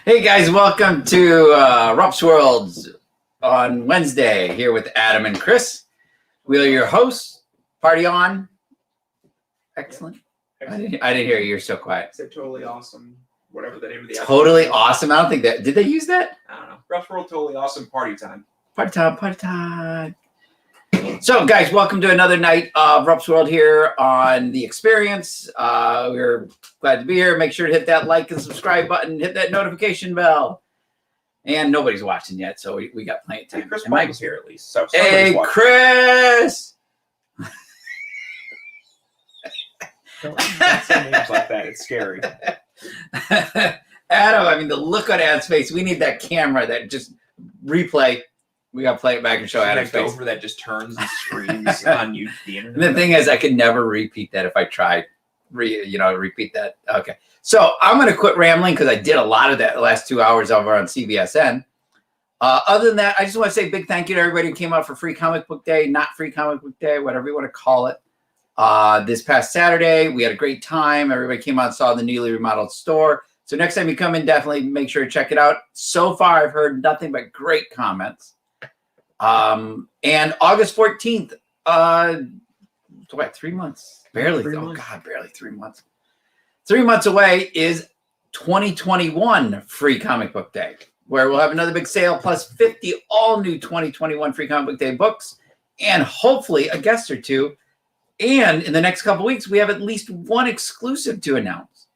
Hey guys, welcome to Rupp's Worlds on Wednesday here with Adam and Chris. We are your hosts. Party on. Excellent. I didn't hear you. You're so quiet. Said totally awesome. Whatever the name of the Totally awesome. I don't think that. Did they use that? I don't know. Rupp's World, totally awesome. Party time. Party time. Party time. So, guys, welcome to another night of Rupp's World here on The Experience. We're glad to be here. Make sure to hit that like and subscribe button. Hit that notification bell. And nobody's watching yet, so we got plenty of time. Hey, Chris Mike's here at least. So hey, watching. Chris! Don't say names like that. It's scary. Adam, I mean, the look on Adam's face. We need that camera that just replay. We got to play it back and show Adam's face. Over that just turns and screams on you, the internet. And the thing is, I could never repeat that if I tried. Repeat that. Okay. So I'm going to quit rambling because I did a lot of that the last 2 hours over on CBSN. Other than that, I just want to say a big thank you to everybody who came out for Free Comic Book Day, not Free Comic Book Day, whatever you want to call it. This past Saturday, we had a great time. Everybody came out and saw the newly remodeled store. So next time you come in, definitely make sure to check it out. So far, I've heard nothing but great comments. And August 14th, what, 3 months? Barely. Barely 3 months. 3 months away is 2021 Free Comic Book Day, where we'll have another big sale plus 50 all new 2021 Free Comic Book Day books and hopefully a guest or two. And in the next couple weeks, we have at least one exclusive to announce.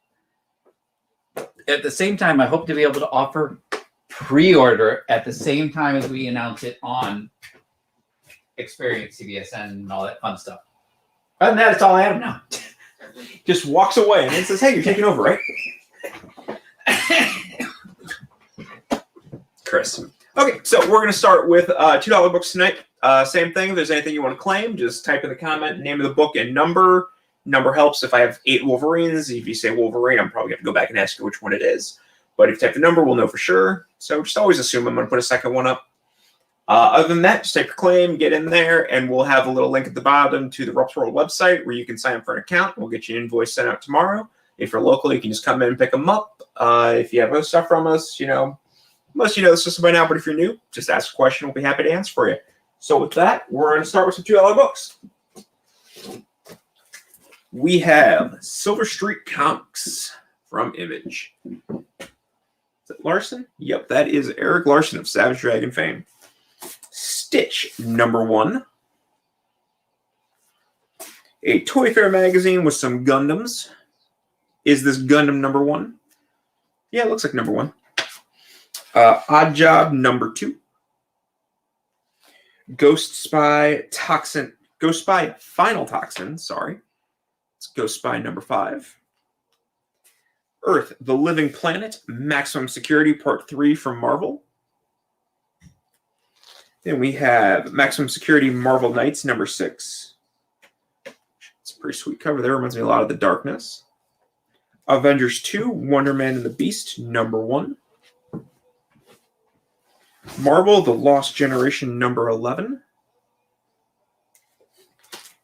At the same time, I hope to be able to offer pre-order at the same time as we announce it on Experience, CBSN, and all that fun stuff. Other than that, that's all I have now. Just walks away and then says, hey, you're taking over, right? Chris. Okay, so we're going to start with $2 books tonight. Same thing. If there's anything you want to claim, just type in the comment, name of the book and number. Number helps if I have 8 Wolverines. If you say Wolverine, I'm probably going to go back and ask you which one it is. But if you type the number, we'll know for sure. So just always assume I'm going to put a second one up. Other than that, just type your claim, get in there, and we'll have a little link at the bottom to the Rupp's World website where you can sign up for an account. We'll get you an invoice sent out tomorrow. If you're local, you can just come in and pick them up. If you have other stuff from us, most of you know the system by now, but if you're new, just ask a question. We'll be happy to answer for you. So with that, we're going to start with some $2 books. We have Silver Street Comics from Image. Is it Larson? Yep, that is Eric Larson of Savage Dragon fame. Stitch #1. A Toy Fair magazine with some Gundams. Is this Gundam #1? Yeah, it looks like #1. Odd Job #2. Ghost Spy Final Toxin, sorry. It's Ghost Spy #5. Earth, the Living Planet, Maximum Security Part 3 from Marvel. Then we have Maximum Security Marvel Knights #6. It's a pretty sweet cover there. Reminds me a lot of The Darkness. Avengers 2, Wonder Man and the Beast #1. Marvel, The Lost Generation #11.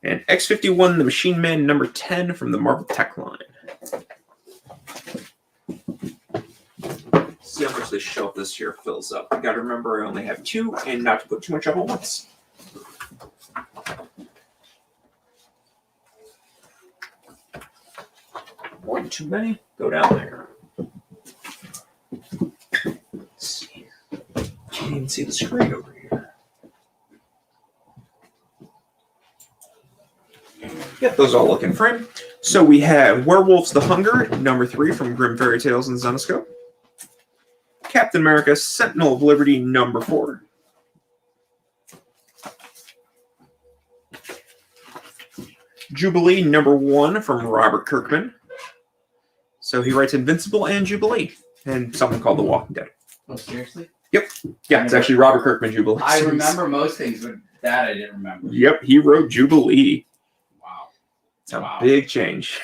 And X-51, The Machine Man #10 from the Marvel Tech line. See how much this shelf this year fills up. I gotta remember I only have 2 and not to put too much up at once. More than too many, go down there. Let's see. Can't even see the screen over here. Yep, those all look in frame. So we have Werewolves the Hunger, #3 from Grimm Fairy Tales and Zenoscope. Captain America, Sentinel of Liberty, #4. Jubilee, #1 from Robert Kirkman. So he writes Invincible and Jubilee, and something called The Walking Dead. Oh, seriously? Yep. Yeah, it's actually Robert Kirkman Jubilee. I remember most things, but that I didn't remember. Yep, he wrote Jubilee. Wow. It's a big change.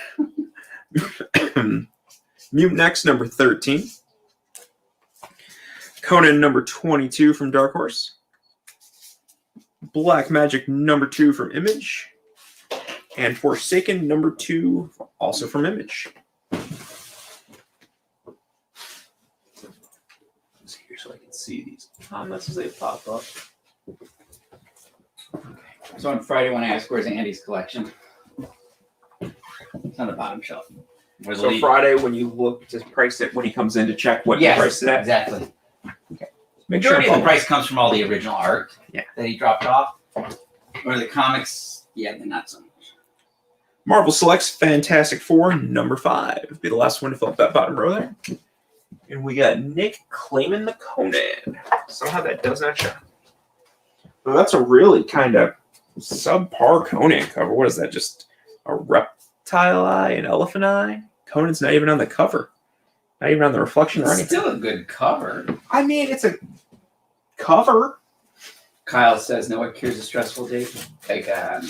Mutant X, #13. Conan, #22 from Dark Horse. Black Magic, #2 from Image. And Forsaken, #2, also from Image. see these comments as they pop up. So on Friday when I asked where's Andy's collection, it's on the bottom shelf. Where's the So lead? Friday, when you look to price it, when he comes in to check what Yes, you priced it at, exactly. make Majority sure of the price comes from all the original art Yeah. that he dropped off. Or the comics, yeah, they're not so much. Marvel selects Fantastic Four number 5. Be the last one to fill up that bottom row there. And we got Nick claiming the Conan. Somehow that does not show. Well, that's a really kind of subpar Conan cover. What is that? Just a reptile eye, an elephant eye? Conan's not even on the cover. Not even on the reflection or It's anything. still a good cover. I mean, it's a cover. Kyle says, know what cures a stressful day? Bacon.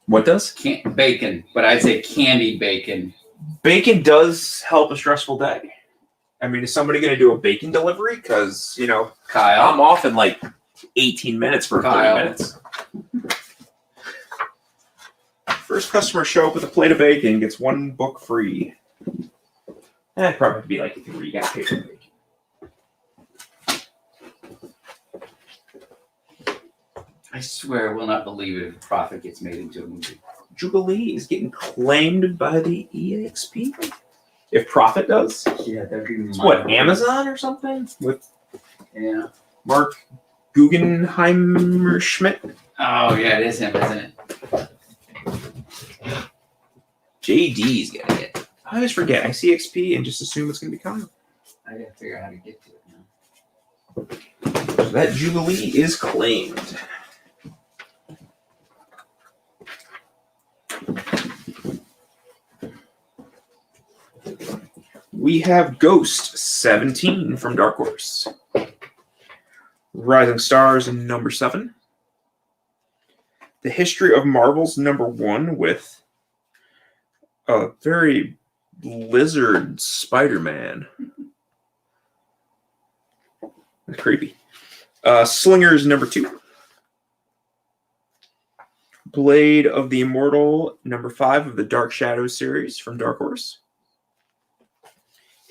What does? Bacon, but I'd say candy bacon. Bacon does help a stressful day. I mean, is somebody going to do a bacon delivery? Because, you know, Kyle. I'm off in like 18 minutes for 30 Kyle. minutes. First customer show up with a plate of bacon gets 1 book free. That'd probably be like 3 got paid for bacon. I swear I will not believe it if Prophet gets made into a movie. Jubilee is getting claimed by the EXP. If Profit does, Yeah, that'd be it's what, Amazon or something with Yeah. Mark Guggenheimer Schmidt. Oh yeah, it is him, isn't it? JD's getting it. I always forget. I see XP and just assume it's going to be Kyle. I gotta figure out how to get to it now. So that Jubilee is claimed. We have Ghost 17 from Dark Horse. Rising Stars number 7. The History of Marvel's number 1 with a very lizard Spider-Man. That's creepy. Slingers number 2. Blade of the Immortal number 5 of the Dark Shadows series from Dark Horse.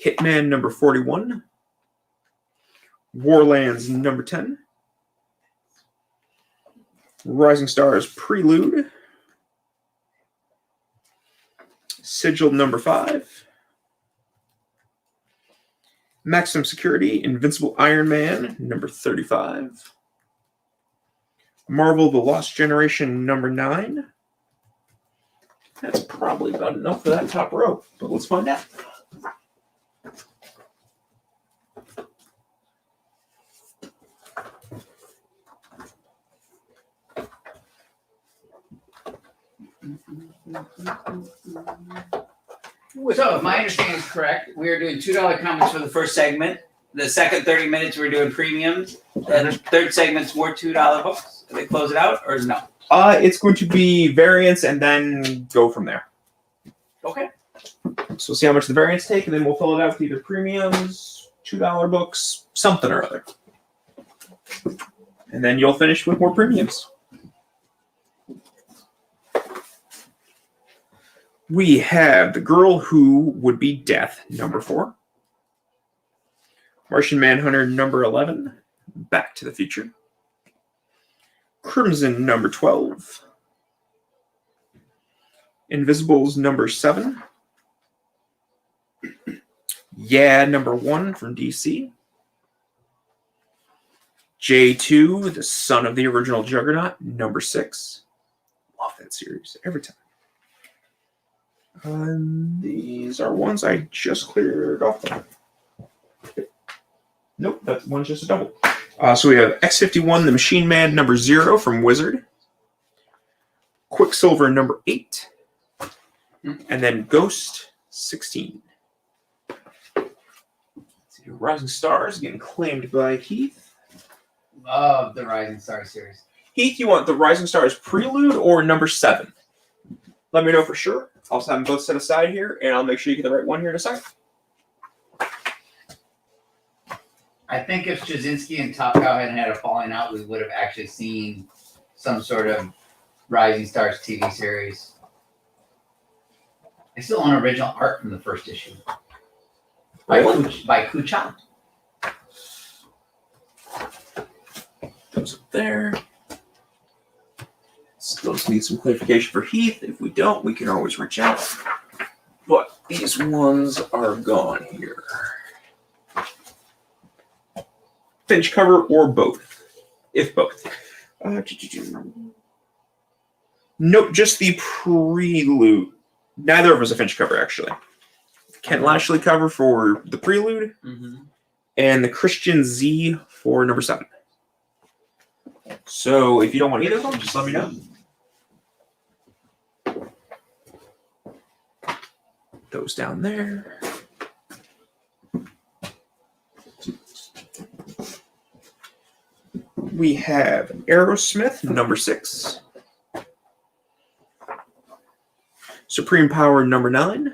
Hitman number 41. Warlands number 10. Rising Stars Prelude. Sigil number 5. Maximum Security Invincible Iron Man number 35. Marvel The Lost Generation number 9. That's probably about enough for that top row, but let's find out. So, if my understanding is correct, we are doing $2 comics for the first segment. The second 30 minutes, we're doing premiums. And the third segment's more $2 books. Do they close it out, or no? It's going to be variants and then go from there. Okay. So we'll see how much the variants take, and then we'll fill it out with either premiums, $2 books, something or other. And then you'll finish with more premiums. We have The Girl Who Would Be Death, number 4. Martian Manhunter, number 11. Back to the Future. Crimson, number 12. Invisibles, number 7. Yeah, number 1 from DC. J2, the son of the original Juggernaut, number 6. Love that series every time. These are ones I just cleared off. Nope, that one's just a double. So we have X-51, the Machine Man, number 0 from Wizard. Quicksilver, number 8. And then Ghost, 16. Rising Stars getting claimed by Heath. Love the Rising Star series. Heath, you want the Rising Stars Prelude or number 7? Let me know for sure. I'll have them both set aside here, and I'll make sure you get the right one here in a second. I think if Straczynski and Top Cow hadn't had a falling out, we would have actually seen some sort of Rising Stars TV series. I still own original art from the first issue. By Kuchak. those up there. Still just need some clarification for Heath. If we don't, we can always reach out. But these ones are gone here. Finch cover or both? If both. Nope, just the prelude. Neither of us a Finch cover, actually. Ken Lashley cover for the prelude, and the Christian Z for number 7. So if you don't want either of them, just let me know. Those down there. We have Aerosmith, number 6. Supreme Power, number 9.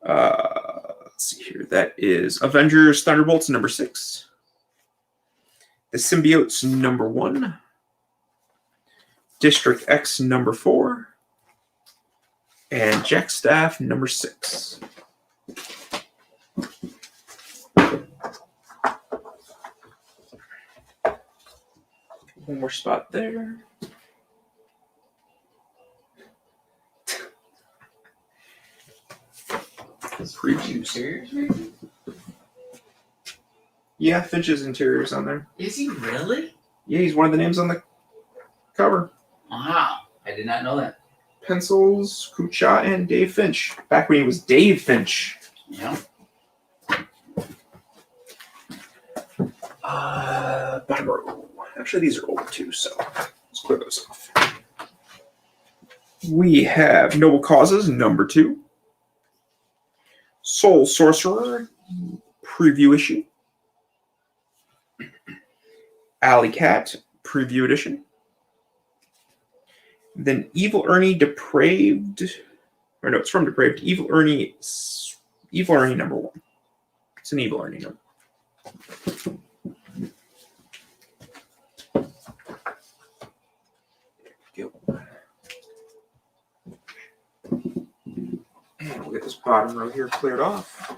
Let's see here. That is Avengers Thunderbolts, number 6. The Symbiotes, number 1. District X, number 4. And Jack Staff, number 6. One more spot there. Previews. Yeah, Finch's interiors on there. Is he really? Yeah, he's one of the names on the cover. Wow, I did not know that. Pencils, Kucha, and Dave Finch. Back when he was Dave Finch. Yeah. Bottom row. Actually, these are old too, so let's clear those off. We have Noble Causes, number 2. Soul Sorcerer, preview issue. Alley Cat, preview edition. Then Evil Ernie Depraved, or no, it's from Depraved. Evil Ernie number 1. It's an Evil Ernie number. And we'll get this bottom row here cleared off.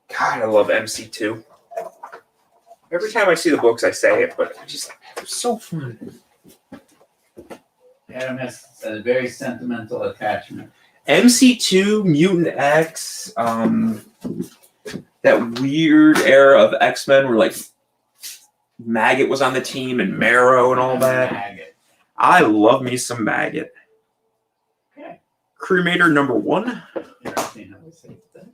God, I love MC2. Every time I see the books, I say it, but it's so fun. Adam has a very sentimental attachment. MC2, Mutant X, that weird era of X-Men where like Maggot was on the team and Marrow and all that. Maggot. I love me some Maggot. Okay. Cremator number 1. Interesting how we say that.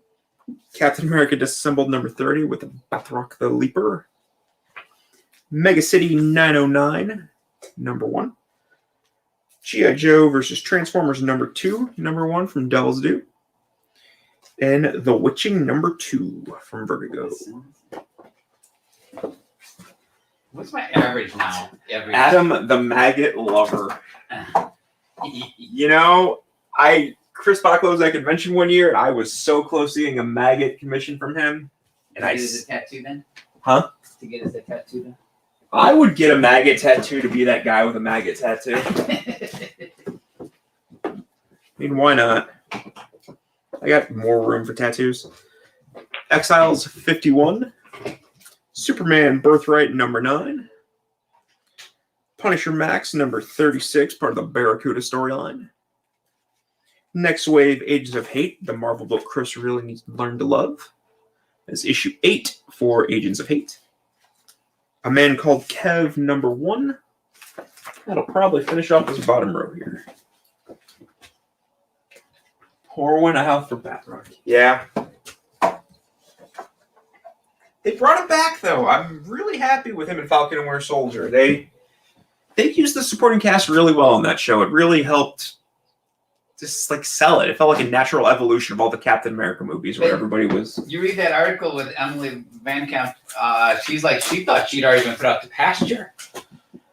Captain America Disassembled number 30 with Batroc the Leaper. Mega City 909 number 1. G.I. Joe versus Transformers number 2, number 1 from Devil's Due. And The Witching number 2 from Vertigo. What's my average now? Adam the Maggot Lover. You know, Chris Bachlo was at a convention one year, and I was so close to getting a Maggot commission from him. And to get us a tattoo then? Huh? To get us a tattoo then? I would get a Maggot tattoo to be that guy with a Maggot tattoo. I mean, why not? I got more room for tattoos. Exiles 51. Superman Birthright number 9. Punisher Max number 36, part of the Barracuda storyline. Next Wave Agents of Hate, the Marvel book Chris really needs to learn to love. That's issue 8 for Agents of Hate. A Man Called Kev number 1. That'll probably finish off this bottom row here. Pour one out for Batroc. Yeah. They brought it back, though. I'm really happy with him and Falcon and Winter Soldier. They used the supporting cast really well on that show. It really helped just like sell it. It felt like a natural evolution of all the Captain America movies where everybody was. You read that article with Emily Van Camp. She's like, she thought she'd already been put out to pasture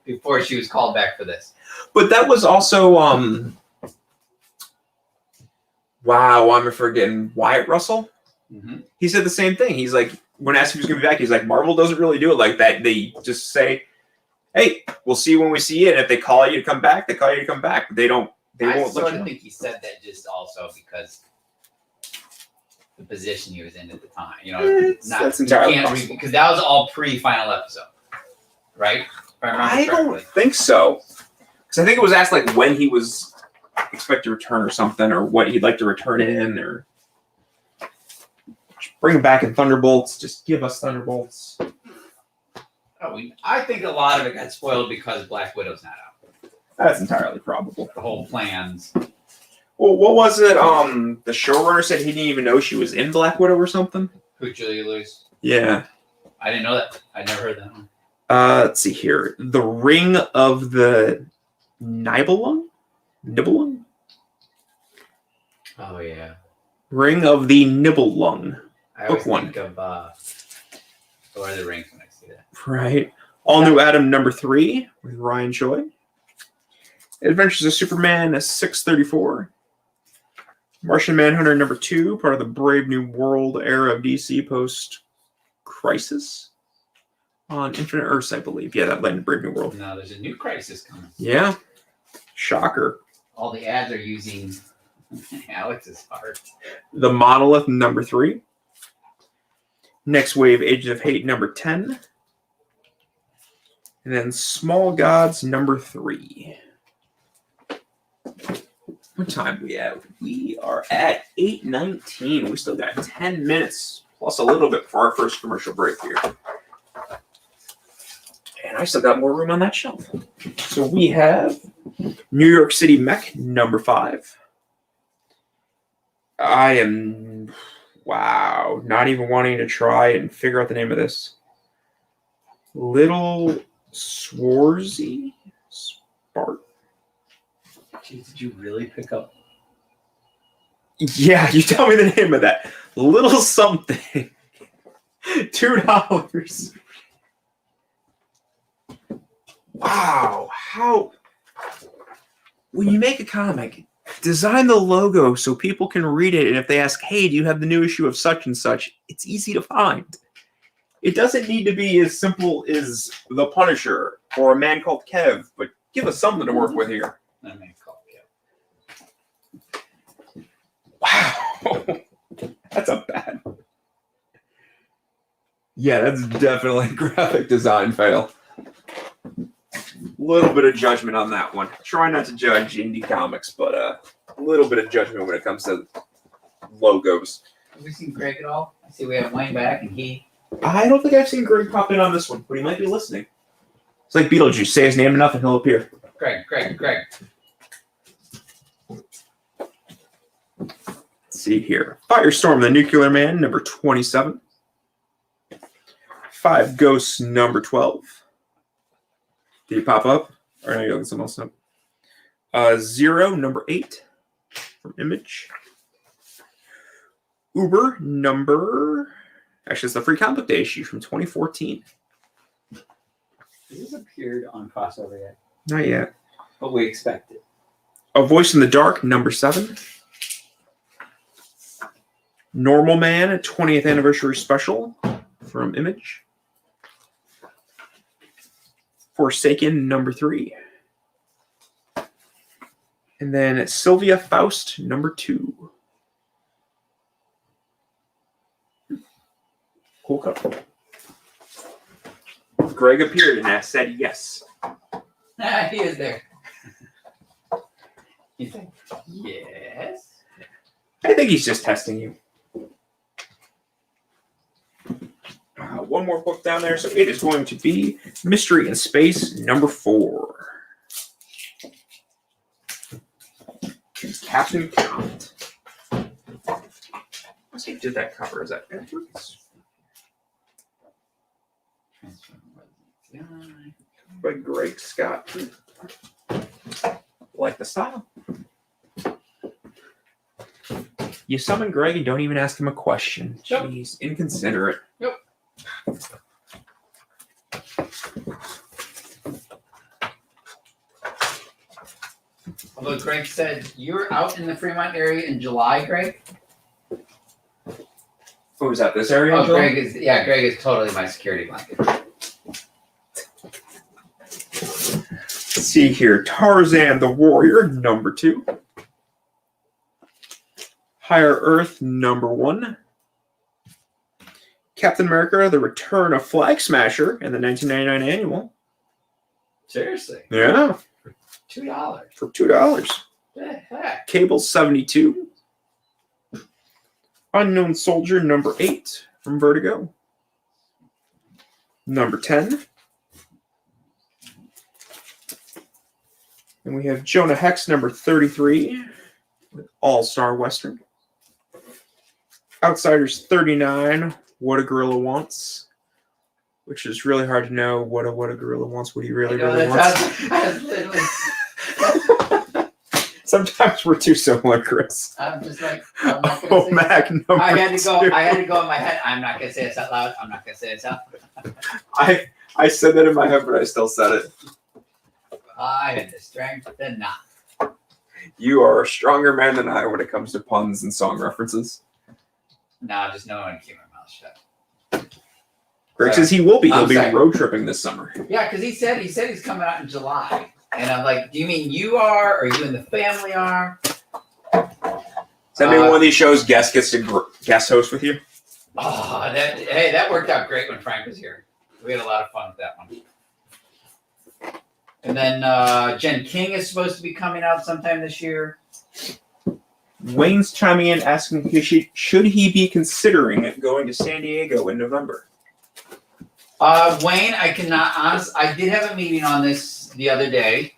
before she was called back for this. But that was also, wow, I'm forgetting Wyatt Russell. Mm-hmm. He said the same thing. He's like, when asked if he was going to be back, he's like, Marvel doesn't really do it like that. They just say, hey, we'll see you when we see you. And if they call you to come back, they call you to come back. But they don't. They won't let you know. I think he said that just also because the position he was in at the time. You know, That's entirely possible. because that was all pre-final episode, right? If I remember I don't correctly. think so. Because I think it was asked like when he was expected to return or something, or what he'd like to return in, or just bring him back in Thunderbolts. Just give us Thunderbolts. I think a lot of it got spoiled because Black Widow's not out. That's entirely probable. The whole plans. Well, what was it? The showrunner said he didn't even know she was in Black Widow or something. Who, Julia Louis? Yeah. I didn't know that. I never heard that one. Let's see here. The Ring of the Nibelung? Nibelung? Oh, yeah. Ring of the Nibelung. I always Book one. think of Lord of the Rings when I see that. Right. All New Adam #3 with Ryan Choi. Adventures of Superman 634. Martian Manhunter #2, part of the Brave New World era of DC post-Crisis. On Infinite Earths, I believe. Yeah, that led to Brave New World. No, there's a new crisis coming. Yeah. Shocker. All the ads are using Alex's heart. The Monolith #3. Next Wave Agents of Hate #10. And then Small Gods #3. What time are we at? We are at 8:19. We still got 10 minutes plus a little bit for our first commercial break here. And I still got more room on that shelf. So we have New York City Mech #5. I am, wow, not even wanting to try and figure out the name of this. Little Swarzy? Spart? Jeez, did you really pick up? Yeah, you tell me the name of that. Little something. $2. Wow. How? When you make a comic, design the logo so people can read it. And if they ask, hey, do you have the new issue of such and such? It's easy to find. It doesn't need to be as simple as The Punisher or A Man Called Kev, but give us something to work with here. A Man Called Kev. Wow. That's a bad one. Yeah, that's definitely a graphic design fail. Little bit of judgment on that one. Try not to judge indie comics, but a little bit of judgment when it comes to logos. Have we seen Greg at all? I see we have Wayne back and he. I don't think I've seen Greg pop in on this one, but he might be listening. It's like Beetlejuice. Say his name enough and he'll appear. Greg. Let's see here. Firestorm, the Nuclear Man, #27. 5 Ghosts, #12. Did he pop up? Or no, you're looking something else up. Zero, #8 from Image. Uber, actually, it's the Free Comic Book Day issue from 2014. Has this appeared on crossover yet? Not yet. But we expect it. A Voice in the Dark, #7. Normal Man, a 20th anniversary special from Image. Forsaken, #3. And then Sylvia Faust, #2. Cool cover. Greg appeared and I said yes. He is there. He's like, yes. I think he's just testing you. One more book down there, so it is going to be Mystery in Space, #4. Captain Comet. Let's see who did that cover. Is that Edwards? By Greg Scott. Like the style. You summon Greg and don't even ask him a question. Yep. Jeez, inconsiderate. Yep. Although Greg said you're out in the Fremont area in July, Greg. Who was that? This area? Oh, Greg is totally my security blanket. Let's see here. Tarzan the Warrior, #2. Higher Earth, #1. Captain America: The Return of Flag Smasher and the 1999 annual. Seriously? Yeah, $2. for $2. The heck? Cable 72. Unknown Soldier number 8 from Vertigo. Number 10. And we have Jonah Hex number 33 with All-Star Western. Outsiders 39, What a Gorilla Wants, which is really hard to know what a gorilla wants, what he really wants. That's literally. Sometimes we're too similar, Chris. I'm just like, I'm not gonna say Mac it. number I had to go. 2. I had to go in my head. I'm not gonna say this out loud. I'm not gonna say this out. I said that in my head, but I still said it. I had the strength to not. You are a stronger man than I when it comes to puns and song references. Nah, just know when to keep my mouth shut. Greg says he will be. He'll I'm be sorry. road tripping this summer. Yeah, because he said he's coming out in July, and I'm like, do you mean you are, or you and the family are? Is that maybe one of these shows guest gets to guest host with you? Oh, that worked out great when Frank was here. We had a lot of fun with that one. And then Jen King is supposed to be coming out sometime this year. Wayne's chiming in asking should he be considering going to San Diego in November? Wayne, I did have a meeting on this the other day,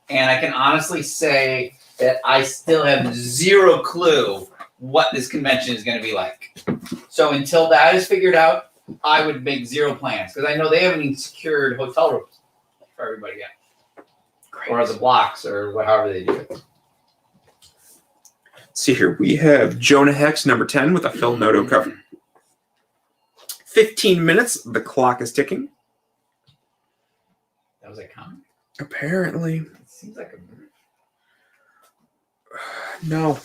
and I can honestly say that I still have zero clue what this convention is going to be like. So until that is figured out, I would make zero plans, because I know they haven't even secured hotel rooms for everybody yet. Great. Or the blocks, or however they do it. Let's see here. We have Jonah Hex, number 10, with a Phil Noto cover. 15 minutes. The clock is ticking. That was a comic? Apparently. It seems like a movie. No.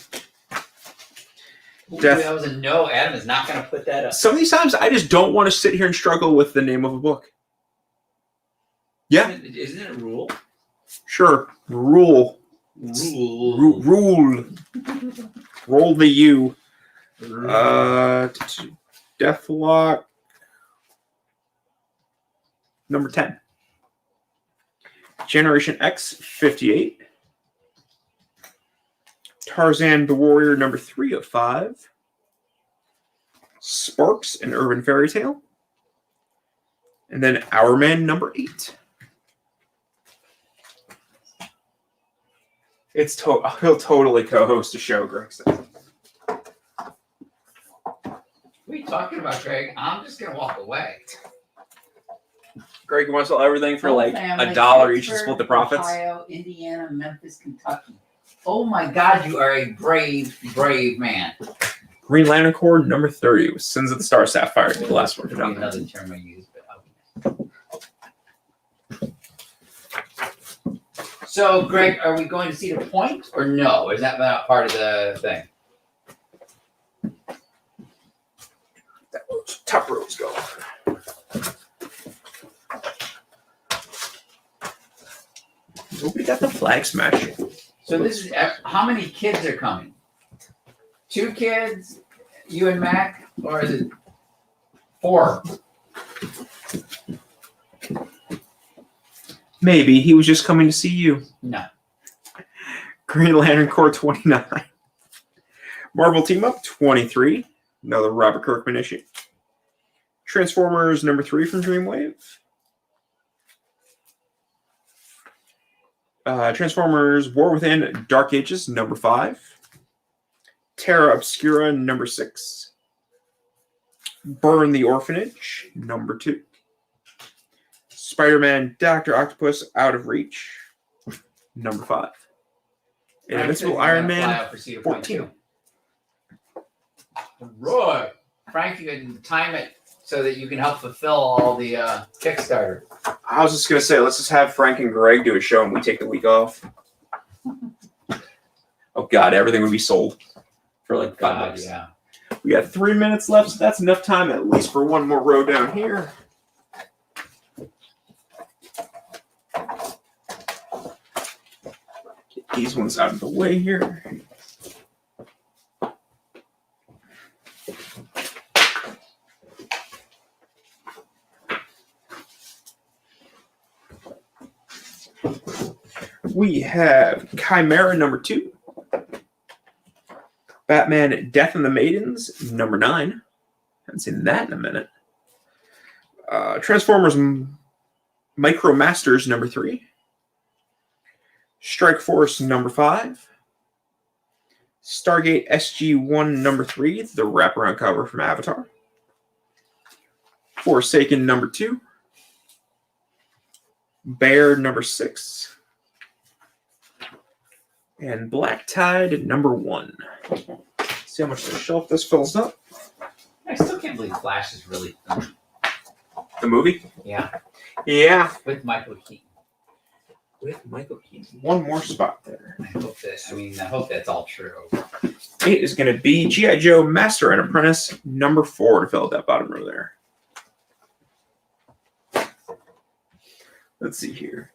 Ooh, that was a no. Adam is not going to put that up. Some of these times, I just don't want to sit here and struggle with the name of a book. Yeah. Isn't it a rule? Sure. Rule. Rule. Roll the U. Deathlock. Number 10. Generation X, 58. Tarzan the Warrior, number 3 of 5. Sparks, an Urban Fairy Tale. And then Our Man, number 8. He'll totally co-host a show, Greg says. What are you talking about, Greg? I'm just going to walk away. Greg, you want to sell everything for like $1 each to split the profits? Ohio, Indiana, Memphis, Kentucky. Oh my God, you are a brave, brave man. Green Lantern Corps, number 30, with Sins of the Star Sapphire. The last one. Another term I use, but So, Greg, are we going to see the point or no? Is that not part of the thing? Top rows go. Nobody got the flag smash. So this is how many kids are coming? 2 kids, you and Mac, or is it 4? Maybe he was just coming to see you. No. Green Lantern Corps 29. Marvel Team Up 23. Another Robert Kirkman issue. Transformers number 3 from Dreamwave. Transformers War Within Dark Ages number 5. Terra Obscura number 6. Burn the Orphanage number 2. Spider-Man Dr. Octopus Out of Reach number 5. And Invincible Iron Man 14. Roy, Frank, you can time it so that you can help fulfill all the Kickstarter. I was just going to say, let's just have Frank and Greg do a show and we take the week off. Oh, God, everything would be sold for like $5. Yeah. We got 3 minutes left, so that's enough time at least for one more row down here. Get these ones out of the way here. We have Chimera number 2. Batman Death and the Maidens number 9. Haven't seen that in a minute. Transformers Micromasters number 3. Strike Force number 5. Stargate SG-1 number 3, the wraparound cover from Avatar. Forsaken number 2. Bear number 6. And Black Tide number 1. See how much the shelf this fills up. I still can't believe Flash is really thin. The movie? Yeah. Yeah. With Michael Keaton. With Michael Keaton. One more spot there. I hope that's all true. It is going to be G.I. Joe Master and Apprentice number 4 to fill out that bottom row there. Let's see here.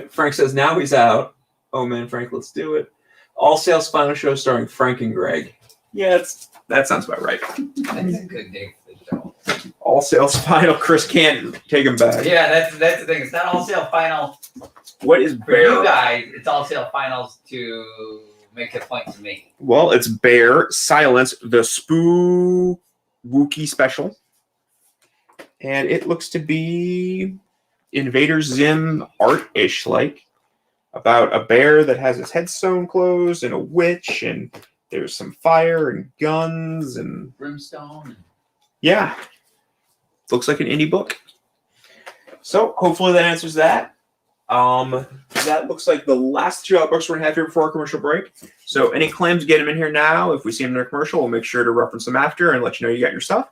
Frank says now he's out. Oh man, Frank, let's do it. All Sales Final Show starring Frank and Greg. Yeah, that sounds about right. That's a good name for the show. All Sales Final. Chris can't take him back. Yeah, that's the thing. It's not All Sale Final. What is For Bear? you guys, it's All Sale Finals to make a point to me. Well, it's Bear Silence, the Spooky Special. And it looks to be Invader Zim art-ish, like, about a bear that has its head sewn closed and a witch, and there's some fire and guns and Brimstone. yeah, looks like an indie book. So hopefully that answers that. That looks like the last 2 books we're gonna have here before our commercial break. So any claims, get them in here now. If we see them in a commercial, we'll make sure to reference them after and let you know you got your stuff.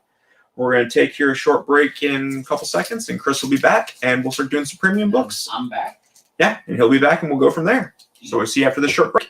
We're going to take here a short break in a couple seconds, and Chris will be back, and we'll start doing some premium books. I'm back. Yeah, and he'll be back, and we'll go from there. So we'll see you after the short break.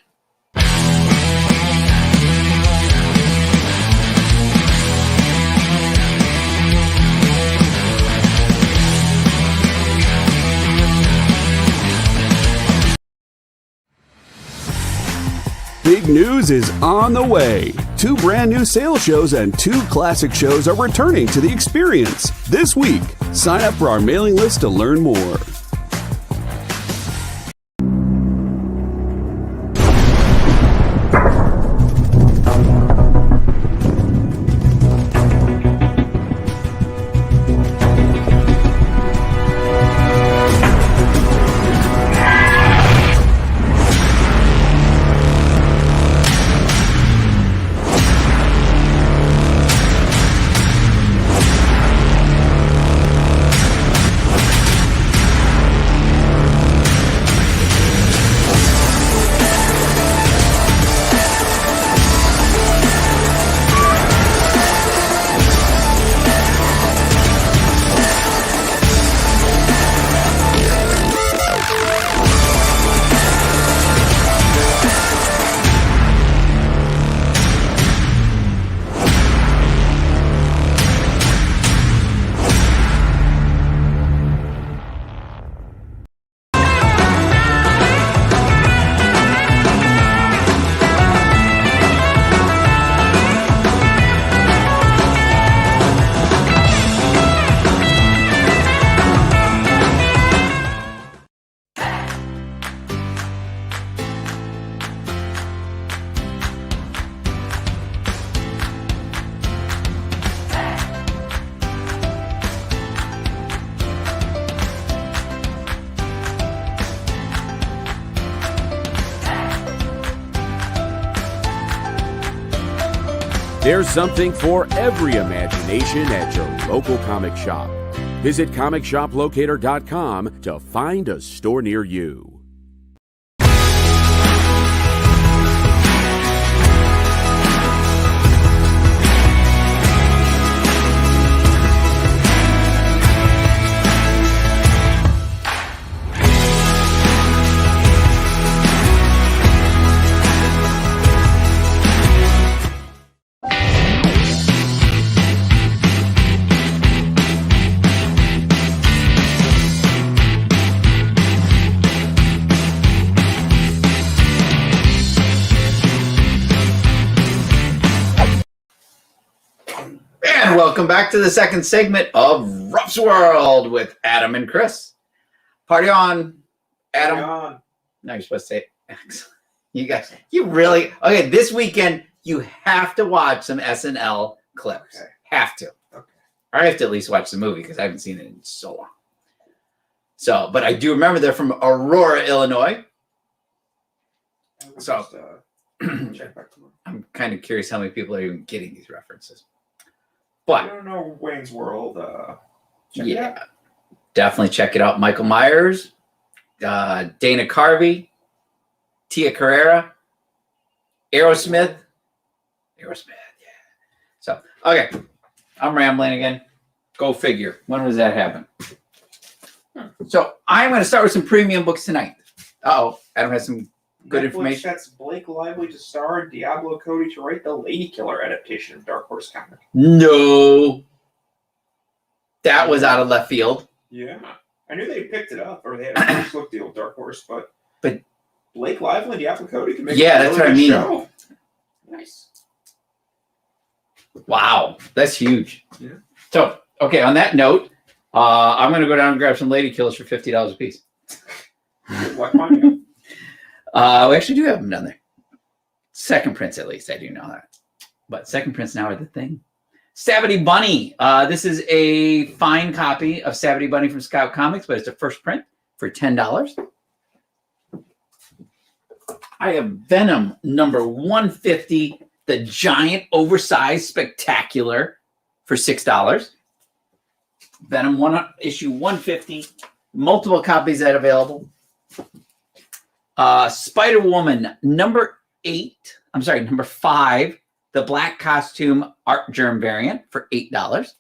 Big news is on the way. 2 brand new sales shows and 2 classic shows are returning to the experience this week. Sign up for our mailing list to learn more. There's something for every imagination at your local comic shop. Visit ComicShopLocator.com to find a store near you. And welcome back to the second segment of Rupp's World with Adam and Chris. Party on. Adam. on. No, you're supposed to say X. You guys, you really okay? This weekend, you have to watch some SNL clips. Okay. Have to. Okay. Or I have to at least watch the movie because I haven't seen it in so long. So, but I do remember they're from Aurora, Illinois. So, Check back tomorrow. I'm kind of curious how many people are even getting these references. I But don't know Wayne's World. Check it yeah, out. definitely check it out. Michael Myers, Dana Carvey, Tia Carrera, Aerosmith. Yeah. So, okay. I'm rambling again. Go figure. When was that happen? So, I'm going to start with some premium books tonight. Uh-oh. Adam has some good Netflix information. sets Blake Lively to star and Diablo Cody to write the Lady Killer adaptation of Dark Horse comic. No. That was out of left field. Yeah. I knew they picked it up, or they had a first look deal with Dark Horse, but Blake Lively and Diablo Cody can make Yeah, a that's really what I good mean. show. Nice. Wow. That's huge. Yeah. So, okay, on that note, I'm going to go down and grab some lady killers for $50 a piece. Good luck finding them. We actually do have them down there. Second prints, at least. I do know that. But second prints now are the thing. Savity Bunny. This is a fine copy of Savity Bunny from Scout Comics, but it's a first print for $10. I have Venom number 150, the giant, oversized, spectacular for $6. Venom issue 150, multiple copies that are available. Spider-Woman number 5, the black costume art germ variant for $8.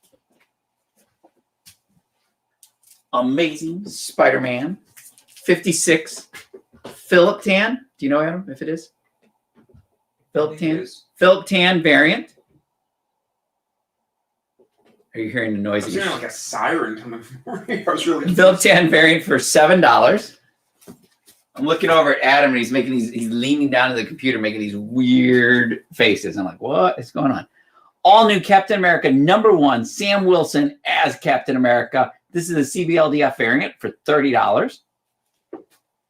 Amazing Spider-Man 56, Philip Tan. Do you know Adam if it is? Philip Tan. Philip Tan variant. Are you hearing the I noise? was hearing like a siren coming from me. I was really Philip Tan variant for $7. I'm looking over at Adam and he's leaning down to the computer making these weird faces. I'm like, what is going on? All new Captain America number 1, Sam Wilson as Captain America. This is a CBLDF variant for $30.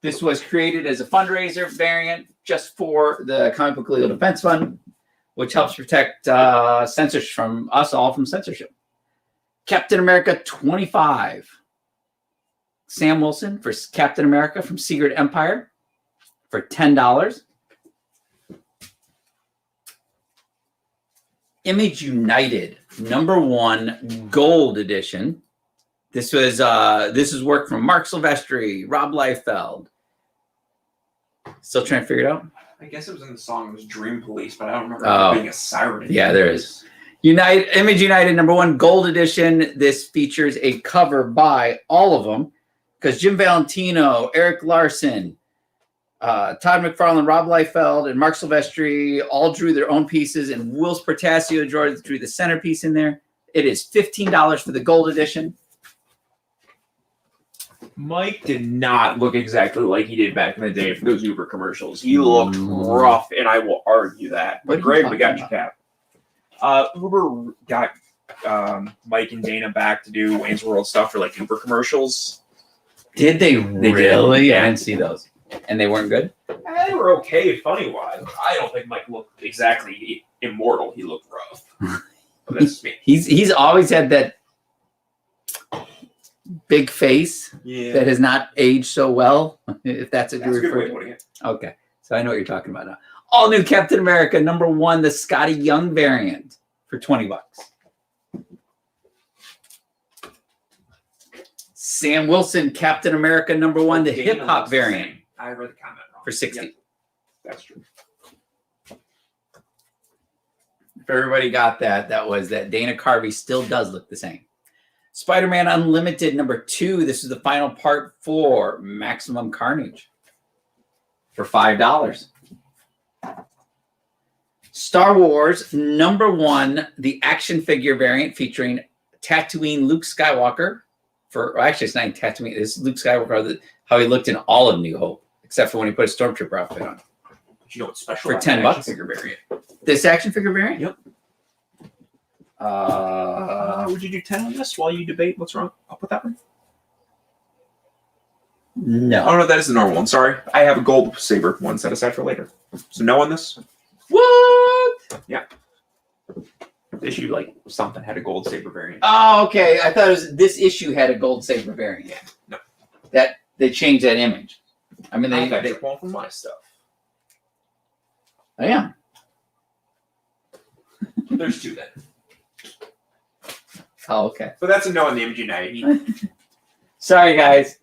This was created as a fundraiser variant just for the Comic Book Legal Defense Fund, which helps protect censorship from us all from censorship. Captain America 25. Sam Wilson for Captain America from Secret Empire for $10. Image United number 1 gold edition. This is work from Mark Silvestri, Rob Liefeld. Still trying to figure it out. I guess it was in the song. It was Dream Police, but I don't remember Oh. there being a siren. Yeah, there is. Image United number 1 gold edition. This features a cover by all of them because Jim Valentino, Eric Larson, Todd McFarlane, Rob Liefeld, and Mark Silvestri all drew their own pieces, and Will Portasio drew the centerpiece in there. It is $15 for the gold edition. Mike did not look exactly like he did back in the day for those Uber commercials. He looked rough, and I will argue that. What are But you Greg, we talking got your about? cap. Uber got Mike and Dana back to do Wayne's World stuff for like Uber commercials. Did they did. really? I didn't see those. And they weren't good? They were okay, funny wise. I don't think Mike looked exactly immortal. He looked rough. But that's me. He's always had that big face Yeah, that has not aged so well, if that's what that's a you good way refer of to. putting it. Okay, so I know what you're talking about now. All new Captain America number 1, the Scotty Young variant for $20. Sam Wilson Captain America number 1, the Dana hip hop looks the variant same. I read the comment wrong. for $60. Yep, that's true. If everybody got that, that was that Dana Carvey still does look the same. Spider-Man Unlimited number 2. This is the final part for Maximum Carnage for $5. Star Wars number 1, the action figure variant featuring Tatooine Luke Skywalker actually it's not even Tatooine. It's Luke Skywalker, how he looked in all of New Hope, except for when he put a Stormtrooper outfit on. But you know what's special For about that $10? action figure variant? This action figure variant? Yep. Would you do 10 on this while you debate what's wrong? I'll put that one. No. Oh no, that is the normal one. Sorry, I have a gold saber one set aside for later. So no on this. What? Yeah. Issue like something had a gold saber variant. Oh, okay. I thought it was this issue had a gold saber variant. Yeah. No. That they changed that image. I mean, I they took one from my stuff. oh, yeah. There's two then. Oh, okay. But that's a no on the Image United. Sorry, guys.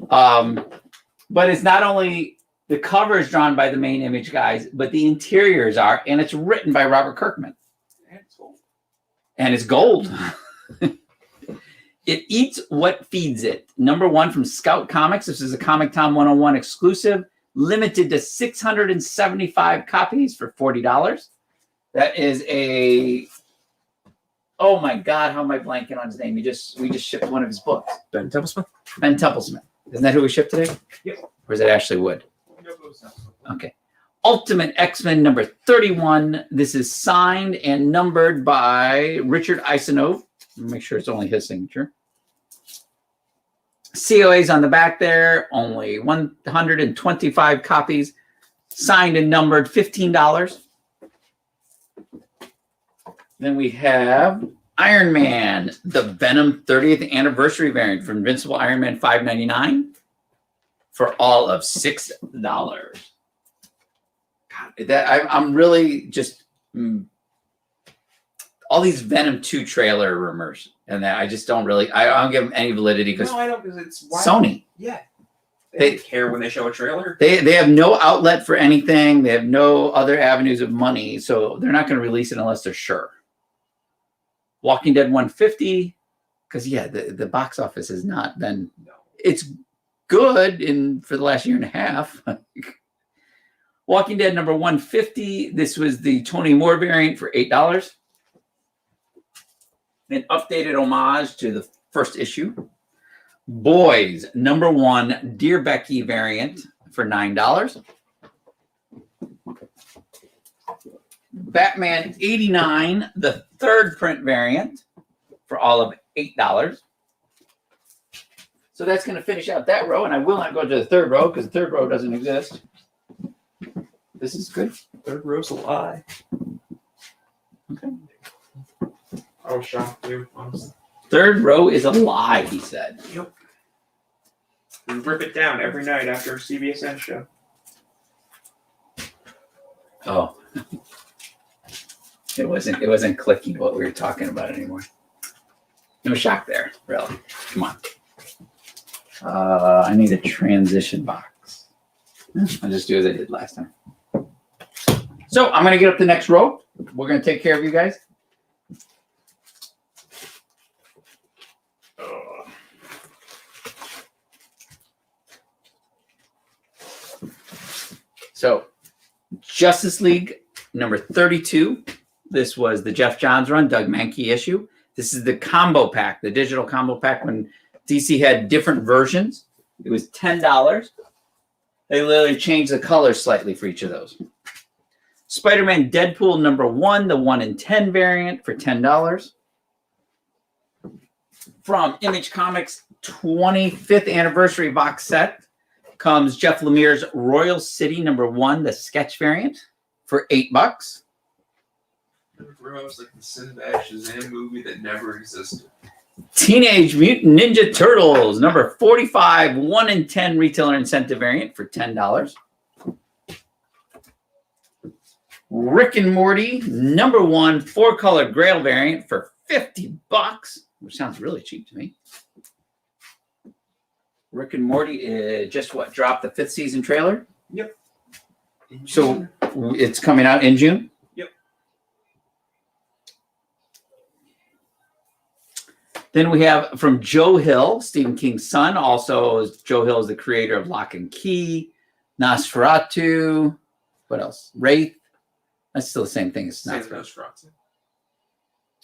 But it's not only the cover is drawn by the main image guys, but the interiors are, and it's written by Robert Kirkman. And it's gold. It eats what feeds it. #1 from Scout Comics. This is a Comic Tom 101 exclusive, limited to 675 copies for $40. That is a. Oh my God! How am I blanking on his name? We just shipped one of his books. Ben Templesmith? Ben Templesmith. Isn't that who we shipped today? Yep. Or is it Ashley Wood? Okay. Ultimate X-Men #31. This is signed and numbered by Richard Isanove. Make sure it's only his signature. COA's on the back there. Only 125 copies. Signed and numbered, $15. Then we have Iron Man, the Venom 30th anniversary variant from Invincible Iron Man $5.99 for all of $6. God, I'm really just all these Venom 2 trailer rumors, and that I just don't really. I don't give them any validity because No, I don't, because it's Sony. Yeah. They don't care when they show a trailer. They have no outlet for anything. They have no other avenues of money, so they're not going to release it unless they're sure. Walking Dead 150, because the box office has not been. No. It's good for the last year and a half. Walking Dead number 150. This was the Tony Moore variant for $8. An updated homage to the first issue. Boys #1 Dear Becky variant for $9. Batman 89, the third print variant for all of $8. So that's going to finish out that row, and I will not go to the third row because the third row doesn't exist. This is good. Third row's a lie. Okay. I was shocked too, honestly. Third row is a lie, he said. Yep. We rip it down every night after a CBSN show. Oh. It wasn't clicking what we were talking about anymore. No shock there, really. Come on. I need a transition box. I'll just do as I did last time. So I'm going to get up the next row. We're going to take care of you guys. So Justice League number 32. This was the Jeff Johns run, Doug Mankey issue. This is the combo pack, the digital combo pack when DC had different versions. It was $10. They literally changed the colors slightly for each of those. Spider-Man Deadpool #1, the 1 in 10 variant for $10. From Image Comics 25th anniversary box set comes Jeff Lemire's Royal City #1, the sketch variant for $8. Rose like the Sinbad Shazam movie that never existed. Teenage Mutant Ninja Turtles number 45, 1 in 10 retailer incentive variant for $10. Rick and Morty #1 4-color Grail variant for $50, which sounds really cheap to me. Rick and Morty just dropped the 5th season trailer. Yep. So it's coming out in June. Yep. Then we have from Joe Hill, Stephen King's son. Also, Joe Hill is the creator of Lock and Key, Nosferatu. What else? Wraith. That's still the same thing as Nosferatu.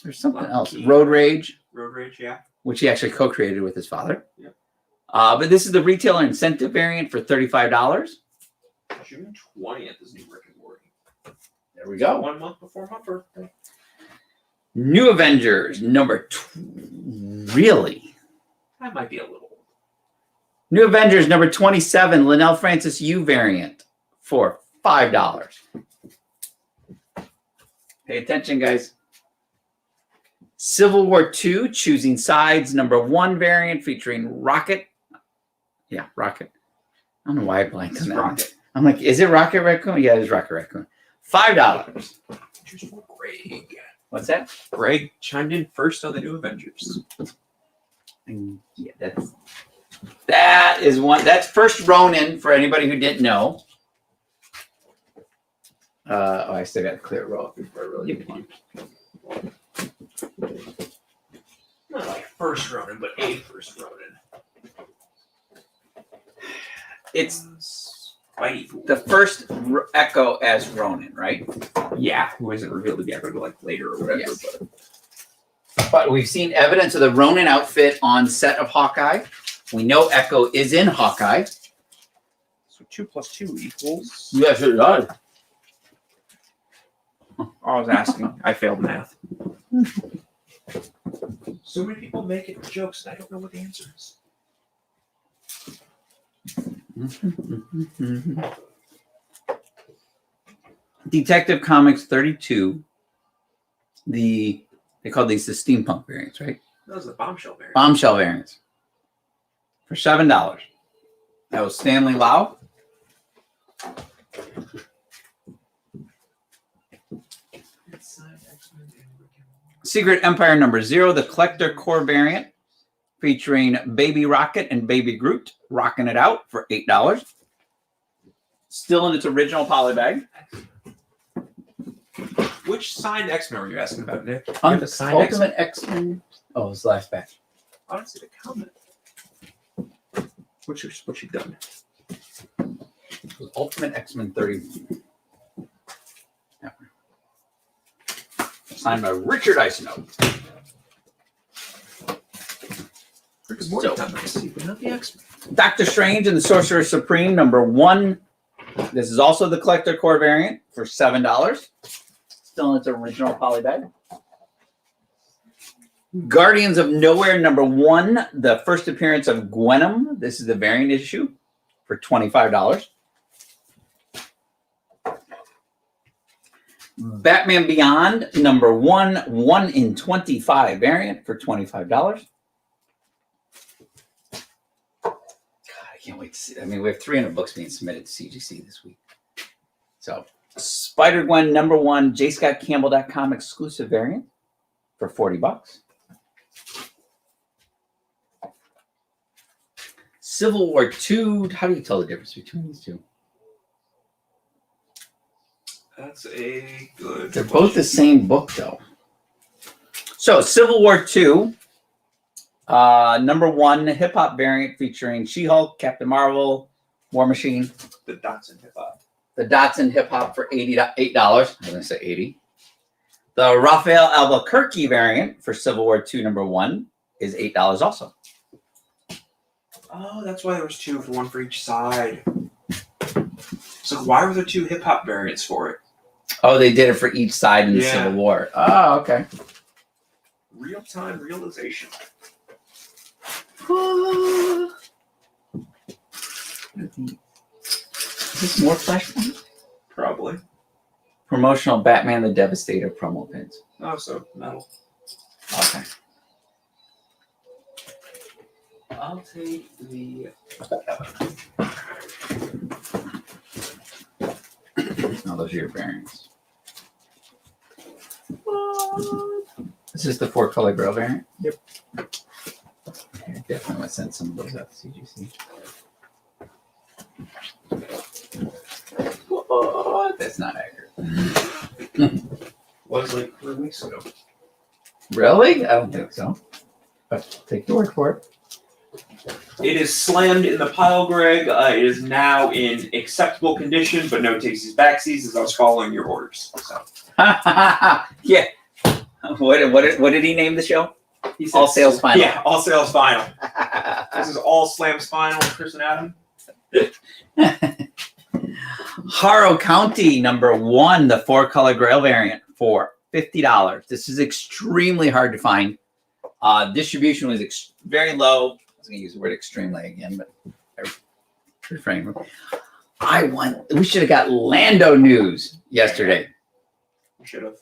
There's something Lock else. Key. Road Rage. Road Rage, yeah. Which he actually co-created with his father. Yep. But this is the retailer incentive variant for $35. June 20th is new Rick and Morty. There we go. 1 month before my birthday. New Avengers #2. Really? That might be a little. New Avengers number 27, Linnell Francis U variant for $5. Pay attention, guys. Civil War II, Choosing Sides, number 1 variant featuring Rocket. Yeah, Rocket. I don't know why I blanked on that. Rocket. I'm like, is it Rocket Raccoon? Yeah, it's Rocket Raccoon. $5. Here's for Greg. What's that? Greg chimed in first on the New Avengers. Yeah, that is one. That's first Ronin for anybody who didn't know. I still got to clear it roll before I really get one. Not like first Ronin, but a first Ronin. It's Spidey. the first Echo as Ronin, right? Yeah, who isn't revealed to be Echo like later or whatever. Yes. But we've seen evidence of the Ronin outfit on set of Hawkeye. We know Echo is in Hawkeye. So 2 + 2 equals. Yes, it does. I was asking. I failed math. So many people make it jokes, and I don't know what the answer is. Detective Comics 32. They call these the steampunk variants, right? That was the bombshell variant. Bombshell variants for $7. That was Stanley Lau. Secret Empire number 0, the Collector Core variant featuring Baby Rocket and Baby Groot, rocking it out for $8. Still in its original poly bag. Which signed X-Men were you asking about, Nick? You have a signed Ultimate X-Men. Oh, it's the last batch. I don't see the comment. What you done? It was Ultimate X-Men 30. Yeah. Signed by Richard Isonote. So, but not the X-Men. Doctor Strange and the Sorcerer Supreme number 1. This is also the Collector Core variant for $7. Still in its original poly bag. Guardians of Nowhere number 1, the first appearance of Gwenom. This is the variant issue for $25. Batman Beyond number 1, 1 in 25 variant for $25. God, I can't wait to see. I mean, we have 300 books being submitted to CGC this week. So, Spider-Gwen number 1, jscottcampbell.com exclusive variant for $40. Civil War II. How do you tell the difference between these two? That's a good. They're both the same book, though. So, Civil War II, number 1, hip hop variant featuring She-Hulk, Captain Marvel, War Machine. The Dotson hip hop. The Dotson hip hop for $8. I was going to say 80. The Raphael Albuquerque variant for Civil War II number 1 is $8 also. Oh, that's why there was 2 for 1 for each side. So why were there 2 hip hop variants for it? Oh, they did it for each side in the Civil War. Oh, okay. Real time realization. Is this more Flashpoint? Probably. Promotional Batman the Devastator promo pins. Oh, so metal. Okay. I'll take the. Oh, those are your variants. This is the 4-color girl variant? Yep. Okay, definitely want to send some of those out to CGC. What? That's not accurate. Was like 3 weeks ago. Really? I don't think so. But take your word for it. It is slammed in the pile, Greg. It is now in acceptable condition, but no takesies backsies as I was following your orders. So. Yeah. What did he name the show? He said, All Sales Final. Yeah, All Sales Final. This is All Slams Final with Chris and Adam. Harrow County number 1, the 4-color grail variant for $50. This is extremely hard to find. Distribution was very low. I was going to use the word extremely again, but refrain. We should have got Lando news yesterday. Should have.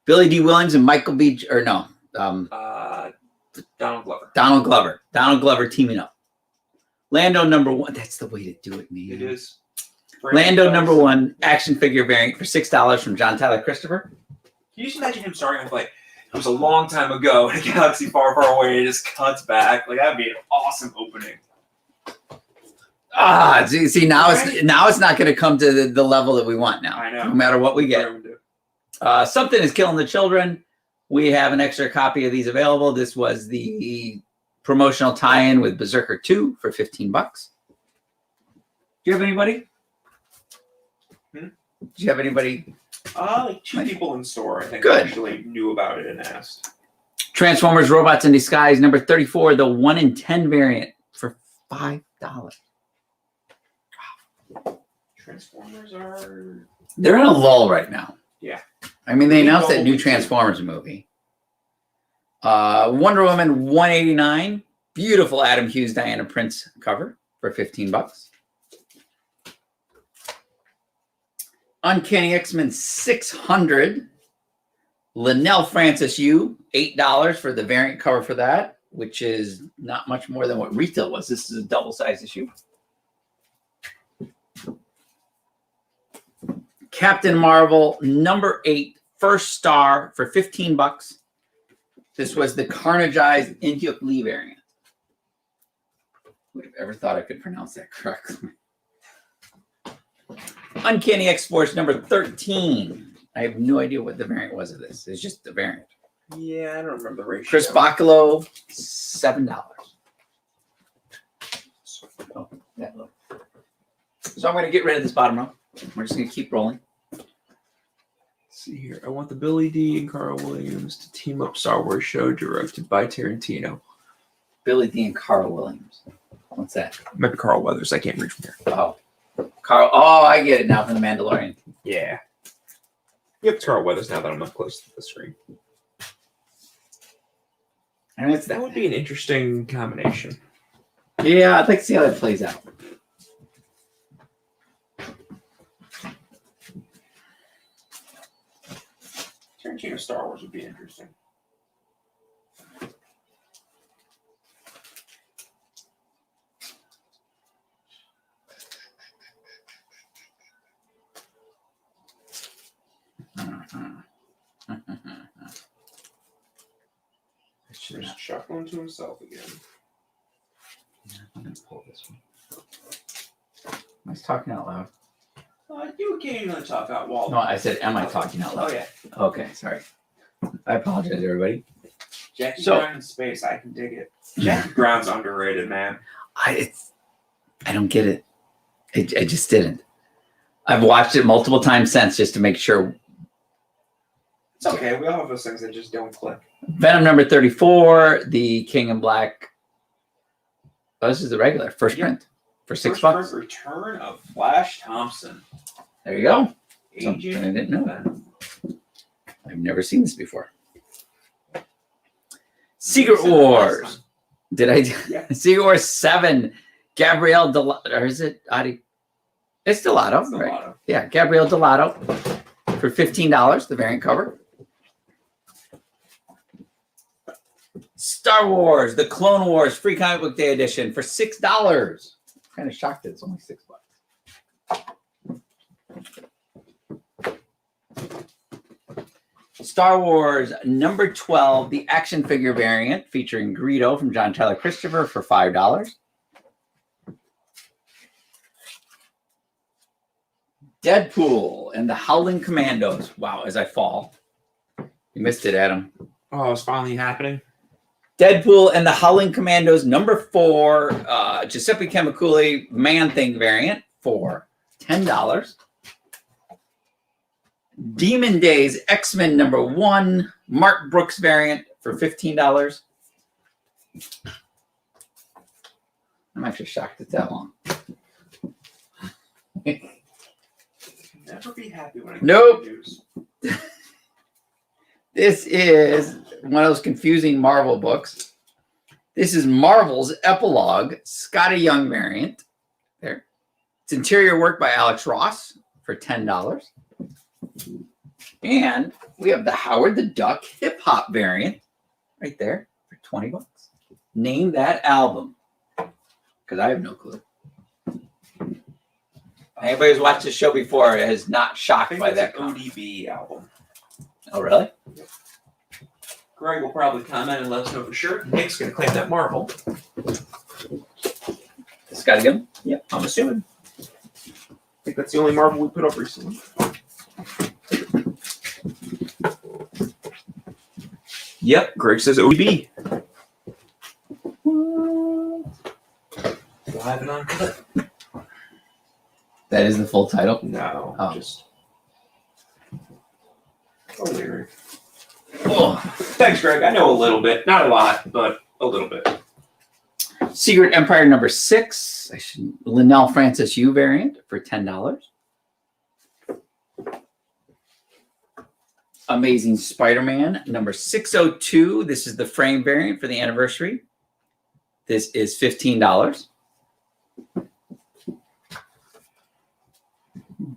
Billy D. Williams and Michael B. Or no. Donald Glover. Donald Glover teaming up. Lando #1. That's the way to do it, man. It is. Lando #1 action figure variant for $6 from John Tyler Christopher. Can you just imagine him starting with like, it was a long time ago in a galaxy far, far away, and it just cuts back. Like, that'd be an awesome opening. See now it's not going to come to the level that we want now. I know. No matter what we get. Something is killing the children. We have an extra copy of these available. This was the promotional tie-in with Berserker 2 for $15. Do you have anybody? Do you have anybody? Like 2 people in store, I think, Good. actually knew about it and asked. Transformers Robots in Disguise #34, the 1 in 10 variant for $5. Transformers are... They're in a lull right now. Yeah. I mean, they announced that new Transformers movie. Wonder Woman 189, beautiful Adam Hughes, Diana Prince cover for $15. Uncanny X-Men 600, Linnell Francis Yu, $8 for the variant cover for that, which is not much more than what retail was. This is a double-sized issue. Captain Marvel #8, first star for $15. This was the Carnageized Inhyuk Lee variant. Would have ever thought I could pronounce that correctly. Uncanny X-Force #13. I have no idea what the variant was of this. It's just the variant. Yeah, I don't remember the ratio. Chris Bacalo, $7. Oh, that look. So I'm going to get rid of this bottom row. We're just going to keep rolling. Let's see here. I want the Billy D. and Carl Williams to team up Star Wars show directed by Tarantino. Billy D. and Carl Williams. What's that? Might be Carl Weathers. I can't reach from here. Oh. Carl. Oh, I get it now from The Mandalorian. Yeah. Yep, it's Carl Weathers now that I'm up close to the screen. And it's That would be an interesting combination. Yeah, I'd like to see how that plays out. Tarantino Star Wars would be interesting. Just chuckling to himself again. I'm going to pull this one. Am I talking out loud? You occasionally talk out Walt. No, I said, am I talking out loud? Oh, yeah. Okay, sorry. I apologize, everybody. Jackie Brown in space. I can dig it. Jackie Brown's underrated, man. I don't get it. I just didn't. I've watched it multiple times since just to make sure. It's okay. We all have those things that just don't click. Venom #34, the King in Black. Oh, this is the regular first print for $6. First return of Flash Thompson. There you go. Agent Something I didn't know. Venom. I've never seen this before. Secret Wars. Did I? Yeah. Secret Wars 7. Gabrielle Delato. Or is it Adi? It's Delato, right? Delato. Yeah, Gabrielle Delato for $15, the variant cover. Star Wars, the Clone Wars Free Comic Book Day edition for $6. I'm kind of shocked that it's only $6. Star Wars #12, the action figure variant featuring Greedo from John Tyler Christopher for $5. Deadpool and the Howling Commandos. Wow, as I fall. You missed it, Adam. Oh, it's finally happening. Deadpool and the Howling Commandos #4, Giuseppe Camiculi Man-Thing variant for $10. Demon Days X-Men #1, Mark Brooks variant for $15. I'm actually shocked it's that long. Never be happy when I get Nope. news. This is one of those confusing Marvel books. This is Marvel's Epilogue, Scotty Young variant. There. It's interior work by Alex Ross for $10. And we have the Howard the Duck hip hop variant right there for $20. Name that album, because I have no clue. Anybody who's watched this show before is not shocked by that ODB album. Oh, really? Greg will probably comment and let us know for sure. Nick's going to claim that marble. It's got to go. Yep, I'm assuming. I think that's the only marble we put up recently. Yep, Greg says ODB. Live and uncut. That is the full title? No, just a lyric. Oh. Thanks, Greg. I know a little bit. Not a lot, but a little bit. Secret Empire number 6. Linnell Francis U variant for $10. Amazing Spider-Man number 602. This is the frame variant for the anniversary. This is $15.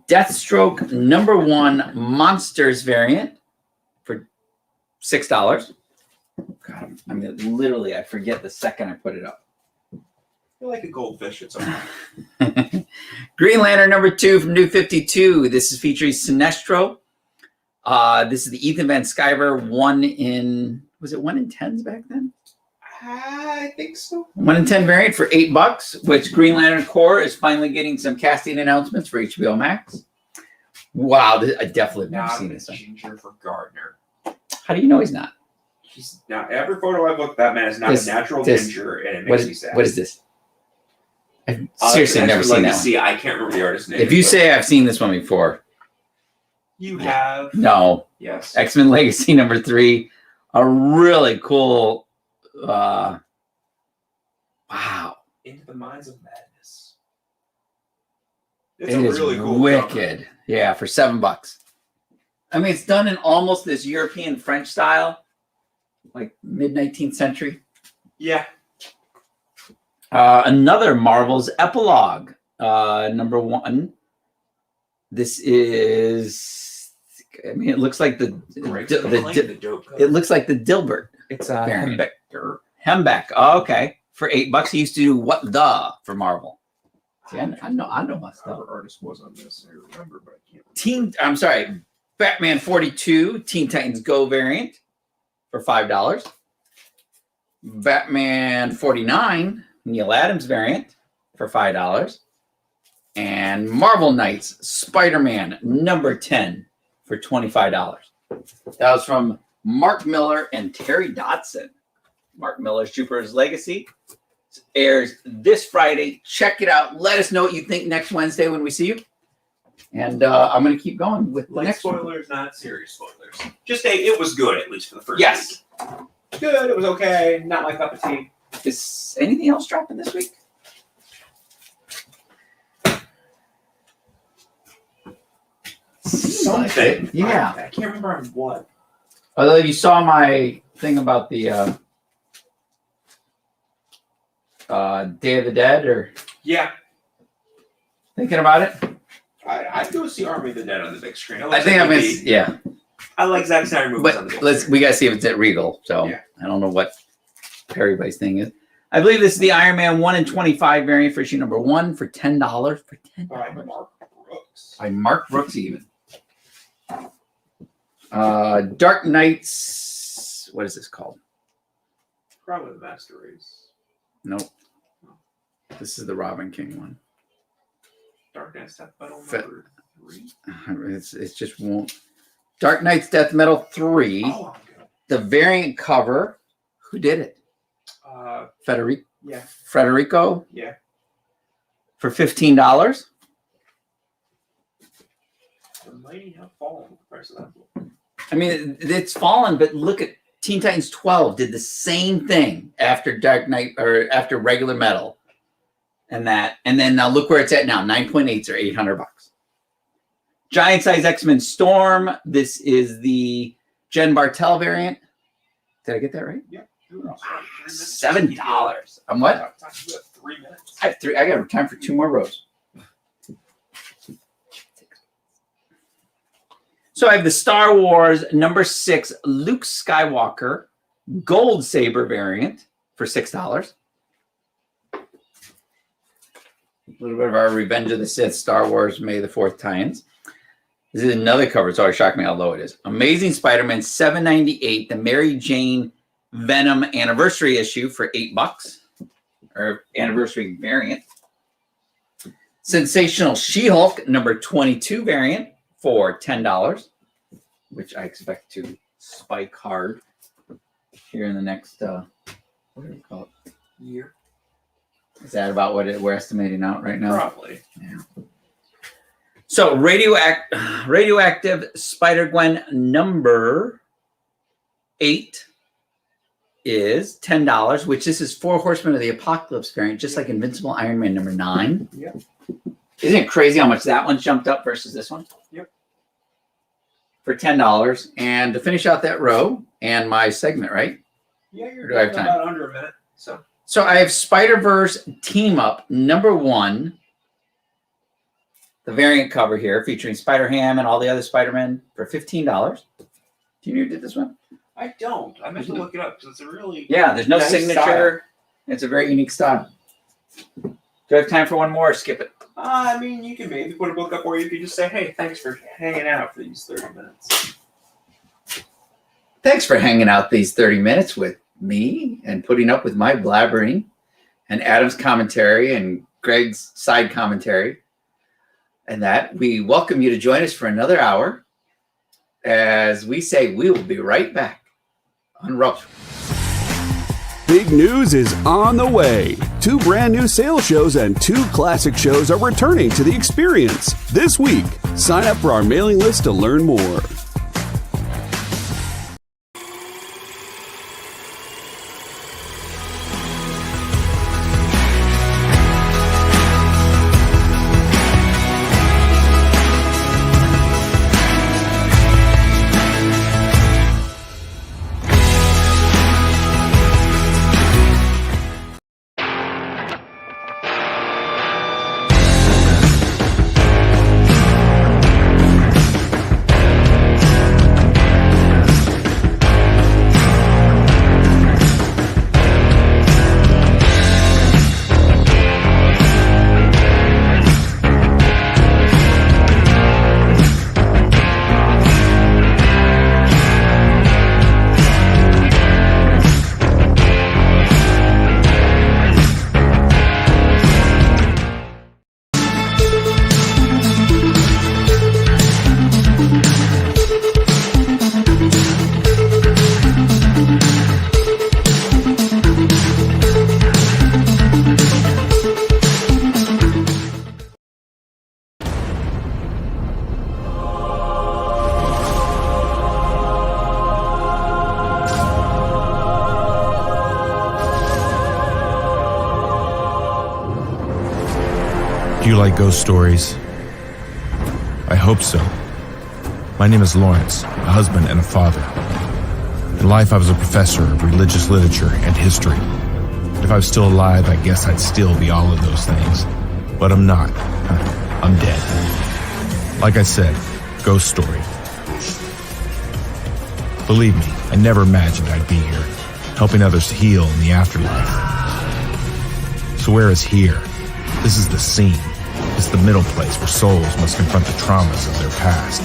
Deathstroke number 1 Monsters variant for $6. God, I mean, literally, I forget the second I put it up. You're like a goldfish. It's okay. Green Lantern number 2 from New 52. This is featuring Sinestro. This is the Ethan Van Sciver 1 in, was it 1 in 10s back then? I think so. 1 in 10 variant for $8, which Green Lantern Corps is finally getting some casting announcements for HBO Max. Wow, I definitely have never seen this one. Ginger for Gardner. How do you know he's not? He's not. Every photo I've looked, that man is not a natural ginger, and it makes me sad. What is this? I've seriously never seen that one. I can't remember the artist's name. If you say I've seen this one before. You have. No. Yes. X-Men Legacy number 3. A really cool. Wow. Into the Minds of Madness. It is really cool. Wicked. Cover. Yeah, for $7. I mean, it's done in almost this European French style, like mid-19th century. Yeah. Another Marvel's epilogue, number 1. This is, I mean, it looks like it looks like the Dilbert. It's Hembeck. Hembeck. Oh, okay. For $8, he used to do What the for Marvel. See, I know my stuff. Whoever artist was on this, I remember, but I can't remember. I'm sorry, Batman 42 Teen Titans Go variant for $5. Batman 49 Neil Adams variant for $5. And Marvel Knights Spider-Man number 10 for $25. That was from Mark Miller and Terry Dodson. Mark Miller's Jupiter's Legacy airs this Friday. Check it out. Let us know what you think next Wednesday when we see you. And I'm going to keep going with the next spoilers, not serious spoilers. Just say it was good, at least for the first week. Good. It was okay. Not my cup of tea. Is anything else dropping this week? Something. Yeah. I can't remember on what. Although you saw my thing about the Day of the Dead, or thinking about it. I'd go see Army of the Dead on the big screen. I think I'm gonna. Yeah. I like Zack Snyder movies on the big screen. We gotta see if it's at Regal. So I don't know what everybody's thing is. I believe this is the Iron Man 1 in 25 variant for issue number 1 for $10. For $10. By Mark Brooks. By Mark Brooks, even. Dark Knights. What is this called? Probably the Master Race. Nope. This is the Robin King one. Dark Knight's Death Metal number 3. It's just won't. Dark Knight's Death Metal 3. Oh, okay. The variant cover. Who did it? Federico. Yeah. Federico. Yeah. For $15. The mighty have fallen with the price of that book. I mean, it's fallen, but look at Teen Titans 12 did the same thing after Dark Knight or after regular metal. And then now look where it's at now. 9.8s are $800. Giant size X-Men Storm. This is the Jen Bartel variant. Did I get that right? Yeah. $7. I'm what? 3 minutes. I got time for 2 more rows. So I have the Star Wars #6 Luke Skywalker Gold Saber variant for $6. A little bit of our Revenge of the Sith Star Wars May the 4th tie-ins. This is another cover. It's always shocked me how low it is. Amazing Spider-Man $7.98. The Mary Jane Venom anniversary issue for $8, or anniversary variant. Sensational She-Hulk #22 variant for $10, which I expect to spike hard here in the next, what do we call it? Year. Is that about what we're estimating out right now? Probably. Yeah. So Radioactive Spider-Gwen #8 is $10, which this is 4 Horsemen of the Apocalypse variant, just like Invincible Iron Man #9. Yep. Isn't it crazy how much that one jumped up versus this one? Yep. For $10. And to finish out that row and my segment, right? Yeah, you're Do I have time? about under a minute. So I have Spider-Verse Team Up #1, the variant cover here featuring Spider-Ham and all the other Spider-Men for $15. Do you know who did this one? I don't. I meant to look it up because it's a really Yeah, there's no nice signature. style. It's a very unique style. Do I have time for one more or skip it? I mean, you can maybe put a book up where you could just say, hey, thanks for hanging out for these 30 minutes. Thanks for hanging out these 30 minutes with me and putting up with my blabbering and Adam's commentary and Greg's side commentary. And that we welcome you to join us for another hour. As we say, we will be right back on Rupp. Big news is on the way. 2 brand new sales shows and 2 classic shows are returning to the experience this week. Sign up for our mailing list to learn more. Do you like ghost stories? I hope so. My name is Lawrence, a husband and a father. In life, I was a professor of religious literature and history. If I was still alive, I guess I'd still be all of those things. But I'm not. I'm dead. Like I said, ghost story. Believe me, I never imagined I'd be here, helping others heal in the afterlife. So where is here? This is the scene. It's the middle place where souls must confront the traumas of their past.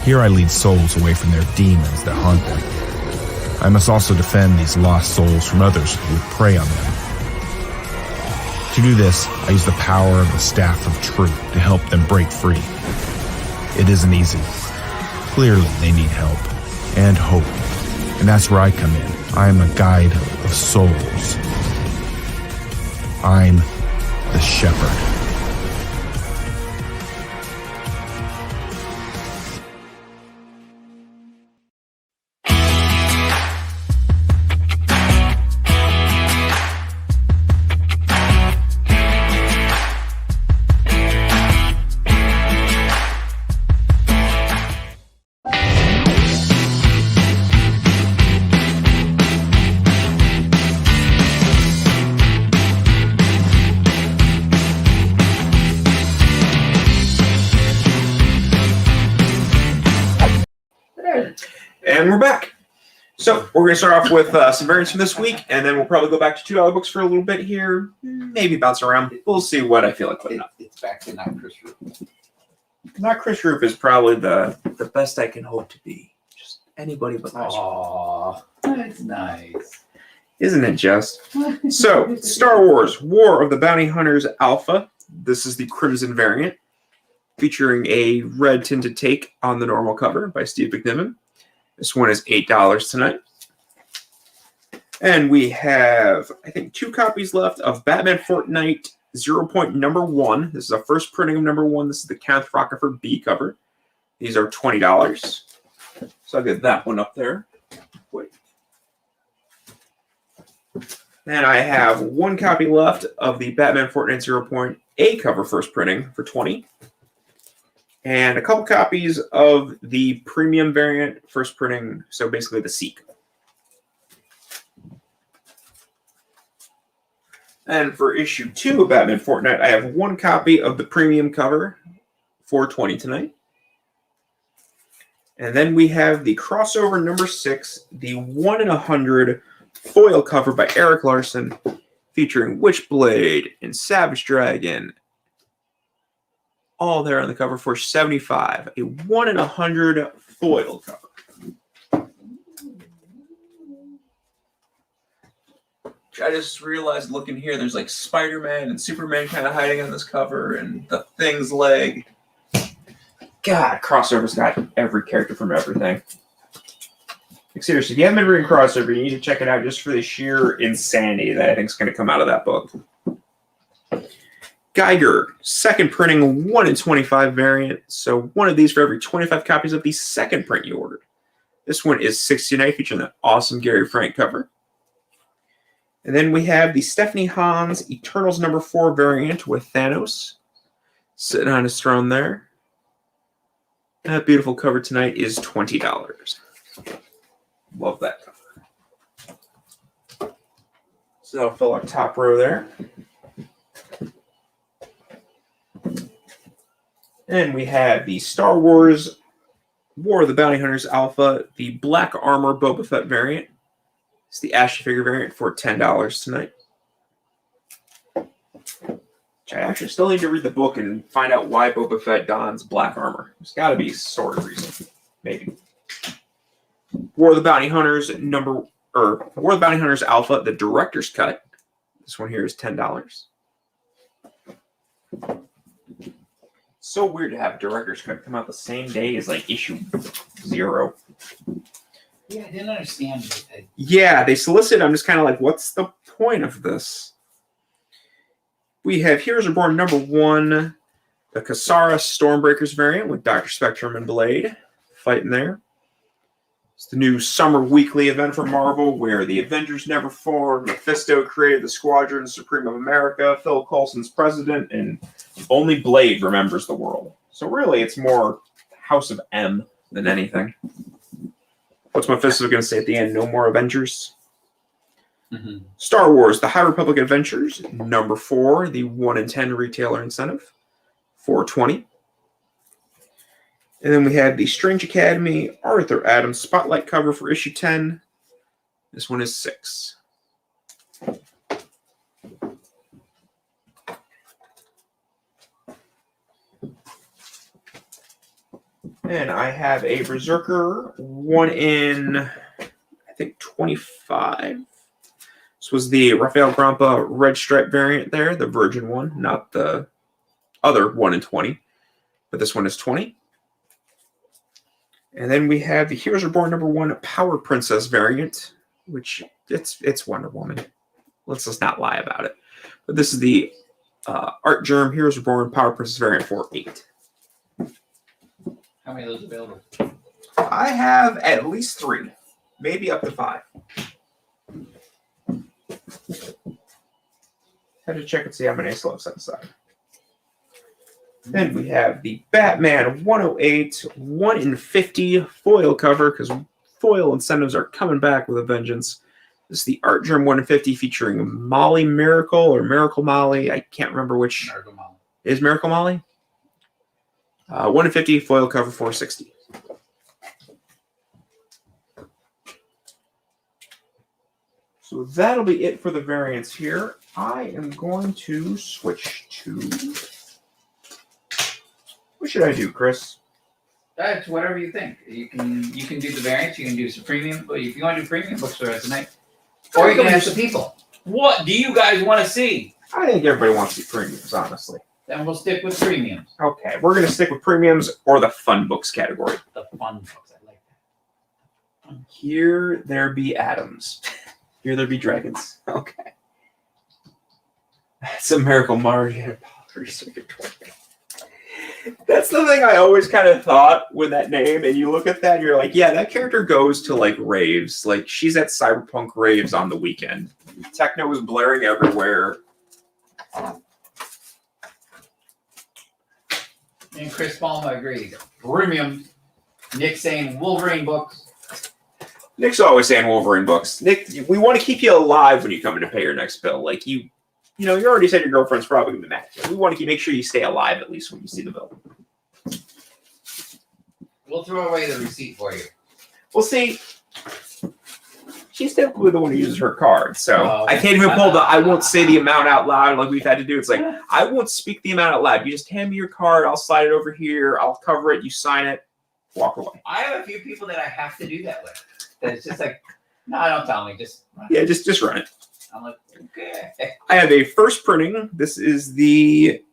Here I lead souls away from their demons that haunt them. I must also defend these lost souls from others who would prey on them. To do this, I use the power of the Staff of Truth to help them break free. It isn't easy. Clearly, they need help and hope, and that's where I come in. I am a guide of souls. I'm the shepherd. And we're back. So we're going to start off with some variants from this week, and then we'll probably go back to $2 books for a little bit here. Maybe bounce around. We'll see what I feel like putting up. It's back to not Chris Rupp. Not Chris Rupp is probably the best I can hope to be. Just anybody but Chris Rupp. Oh, that's nice. Isn't it just? So, Star Wars, War of the Bounty Hunters Alpha. This is the Crimson variant, featuring a red tinted take on the normal cover by Steve McNiven. This one is $8 tonight. And we have, I think, 2 copies left of Batman Fortnite 0. Number 1. This is a first printing of number 1. This is the Kenneth Rockefeller B cover. These are $20. So I'll get that one up there. Wait. And I have 1 copy left of the Batman Fortnite 0. A cover first printing for $20. And a couple copies of the premium variant first printing, so basically the C cover. And for issue 2 of Batman Fortnite, I have 1 copy of the premium cover for $20 tonight. And then we have the crossover number 6, the 1 in 100 foil cover by Eric Larson, featuring Witchblade and Savage Dragon. All there on the cover for $75. A 1 in 100 foil cover. I just realized looking here, there's like Spider-Man and Superman kind of hiding on this cover, and the Thing's leg. God, crossover's got every character from everything. Like, seriously, if you haven't been reading crossover, you need to check it out just for the sheer insanity that I think is going to come out of that book. Geiger, second printing, 1 in 25 variant. So one of these for every 25 copies of the second print you ordered. This one is $69, featuring that awesome Gary Frank cover. And then we have the Stephanie Hans Eternals number 4 variant with Thanos sitting on his throne there. That beautiful cover tonight is $20. Love that cover. So that'll fill our top row there. And we have the Star Wars War of the Bounty Hunters Alpha, the Black Armor Boba Fett variant. It's the action figure variant for $10 tonight. Which I actually still need to read the book and find out why Boba Fett dons black armor. There's got to be sort of reason. Maybe. War of the Bounty Hunters War of the Bounty Hunters Alpha, the director's cut. This one here is $10. So weird to have director's cut come out the same day as like issue 0. Yeah, I didn't understand it. Yeah, they solicit. I'm just kind of like, what's the point of this? We have Heroes Reborn number 1, the Kasara Stormbreakers variant with Dr. Spectrum and Blade fighting there. It's the new summer weekly event from Marvel where the Avengers never formed, Mephisto created the Squadron Supreme of America, Phil Coulson's president, and only Blade remembers the world. So really, it's more House of M than anything. What's Mephisto going to say at the end? No more Avengers? Mm-hmm. Star Wars, The High Republic Adventures, number 4, the 1 in 10 retailer incentive, for $20. And then we have the Strange Academy Arthur Adams Spotlight cover for issue 10. This one is $6. And I have a Berserker 1 in, I think, 25. This was the Rafael Grampa Red Stripe variant there, the Virgin one, not the other 1 in 20. But this one is 20. And then we have the Heroes Reborn number 1 Power Princess variant, which it's Wonder Woman. Let's just not lie about it. But this is the Art Germ Heroes Reborn Power Princess variant for $8. How many of those available? I have at least 3, maybe up to 5. Have to check and see how many I still have set aside. Then we have the Batman 108 1 in 50 foil cover, because foil incentives are coming back with a vengeance. This is the Art Germ 1 in 50 featuring Molly Miracle or Miracle Molly. I can't remember which. Miracle Molly. Is Miracle Molly? 1 in 50 foil cover for $60. So that'll be it for the variants here. I am going to switch to... What should I do, Chris? That's whatever you think. You can do the variants. You can do some premium. But if you want to do premium books for the rest of the night, or you can ask the people, what do you guys want to see? I think everybody wants to see premiums, honestly. Then we'll stick with premiums. Okay, we're going to stick with premiums or the fun books category. The fun books. I like that. Here there be atoms. Here there be dragons. Okay. That's a Miracle Mario Research. That's the thing I always kind of thought with that name, and you look at that and you're like, yeah, that character goes to like raves. Like she's at cyberpunk raves on the weekend. Techno is blaring everywhere. And Chris Palma agrees. Premium. Nick saying Wolverine books. Nick's always saying Wolverine books. Nick, we want to keep you alive when you come in to pay your next bill. Like you already said your girlfriend's probably going to be mad. We want to make sure you stay alive at least when you see the bill. We'll throw away the receipt for you. Well, see, she's typically the one who uses her card, so okay. I can't even pull I won't say the amount out loud like we've had to do. It's like, I won't speak the amount out loud. You just hand me your card, I'll slide it over here, I'll cover it, you sign it, walk away. I have a few people that I have to do that with. That it's just like, no, don't tell me, just run it. Yeah, just run it. I'm like, okay. I have a first printing. This is the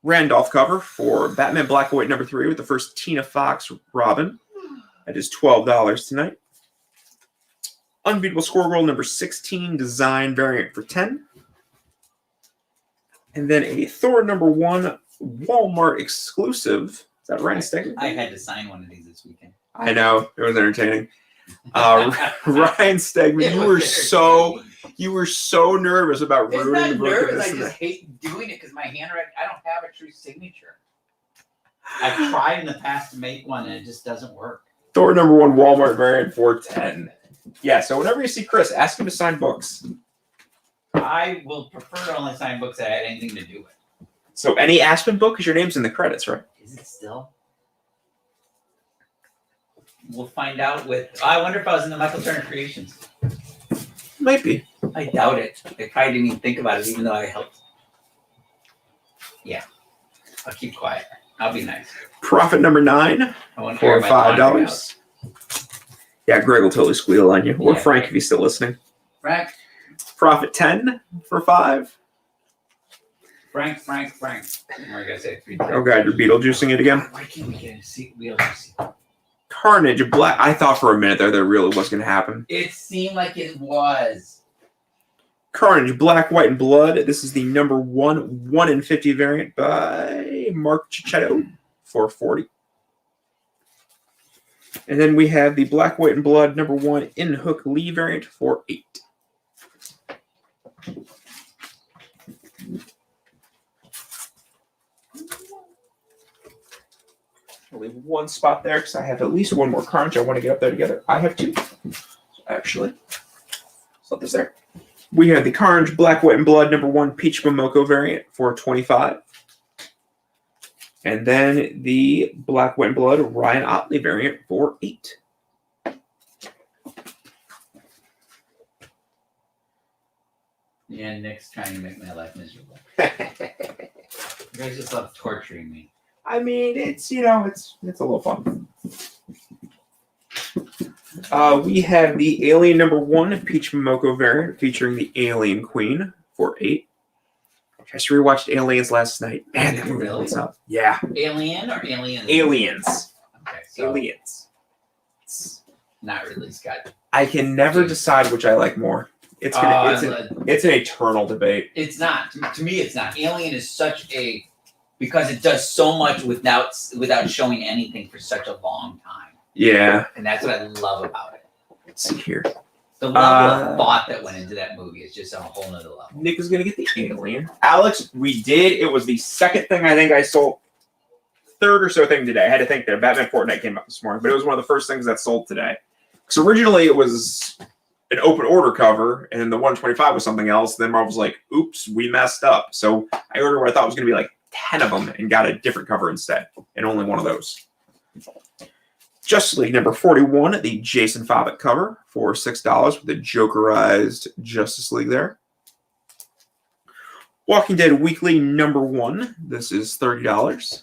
Randolph cover for Batman Black and White #3 with the first Tina Fox Robin. That is $12 tonight. Unbeatable Squirrel #16 design variant for $10. And then a Thor #1 Walmart exclusive. Is that Ryan Stegman? I had to sign one of these this weekend. I know. It was entertaining. Ryan Stegman, you were so nervous about It's ruining not the book. nervous. I just hate doing it because my handwriting, I don't have a true signature. I've tried in the past to make one and it just doesn't work. Thor #1 Walmart variant for $10. Yeah, so whenever you see Chris, ask him to sign books. I will prefer to only sign books that had anything to do with. So any Aspen book, because your name's in the credits, right? Is it still? We'll find out with. I wonder if I was in the Michael Turner Creations. Might be. I doubt it. They probably didn't even think about it, even though I helped. Yeah, I'll keep quiet. I'll be nice. Profit #9 I want to for hear my laundry out. $5. Yeah, Greg will totally squeal on you. Or Yeah. Frank if he's still listening. Frank, Profit 10 for $5. Frank. What am I gonna say? 3 Oh god, you're Beetlejuicing it again. Why can't we get a seat? We don't see. Carnage Black. I thought for a minute there really was going to happen. It seemed like it was. Carnage Black, White, and Blood. This is the #1 1 in 50 variant by Mark Cicchetto for $40. And then we have the Black, White, and Blood #1 in Hook Lee variant for $8. I'll leave one spot there because I have at least one more Carnage. I want to get up there together. I have 2. Actually, let's let this there. We have the Carnage Black, White, and Blood #1 Peach Momoko variant for $25. And then the Black, White, and Blood Ryan Otley variant for $8. Yeah, Nick's trying to make my life miserable. You guys just love torturing me. I mean, it's it's a little fun. We have the Alien #1 Peach Momoko variant featuring the Alien Queen for $8. I just rewatched Aliens last night. Man, that movie holds up. Yeah. Alien or aliens? Aliens. Okay, so Aliens. not really, Scott. I can never decide which I like more. It's an eternal debate. It's not. To me, it's not. Alien is such a because it does so much without showing anything for such a long time. Yeah. And that's what I love about it. Let's see here. The level of thought that went into that movie is just on a whole nother level. Nick is going to get the Alien. Alex, we did. It was the second thing I think I sold. Third or so thing today. I had to think there. Batman Fortnite came out this morning, but it was one of the first things that sold today. Because originally it was an open order cover, and then the 125 was something else. Then Marvel's like, oops, we messed up. So I ordered what I thought was going to be like 10 of them and got a different cover instead, and only one of those. Justice League number 41, the Jason Fobbett cover for $6 with the Jokerized Justice League there. Walking Dead Weekly number 1. This is $30.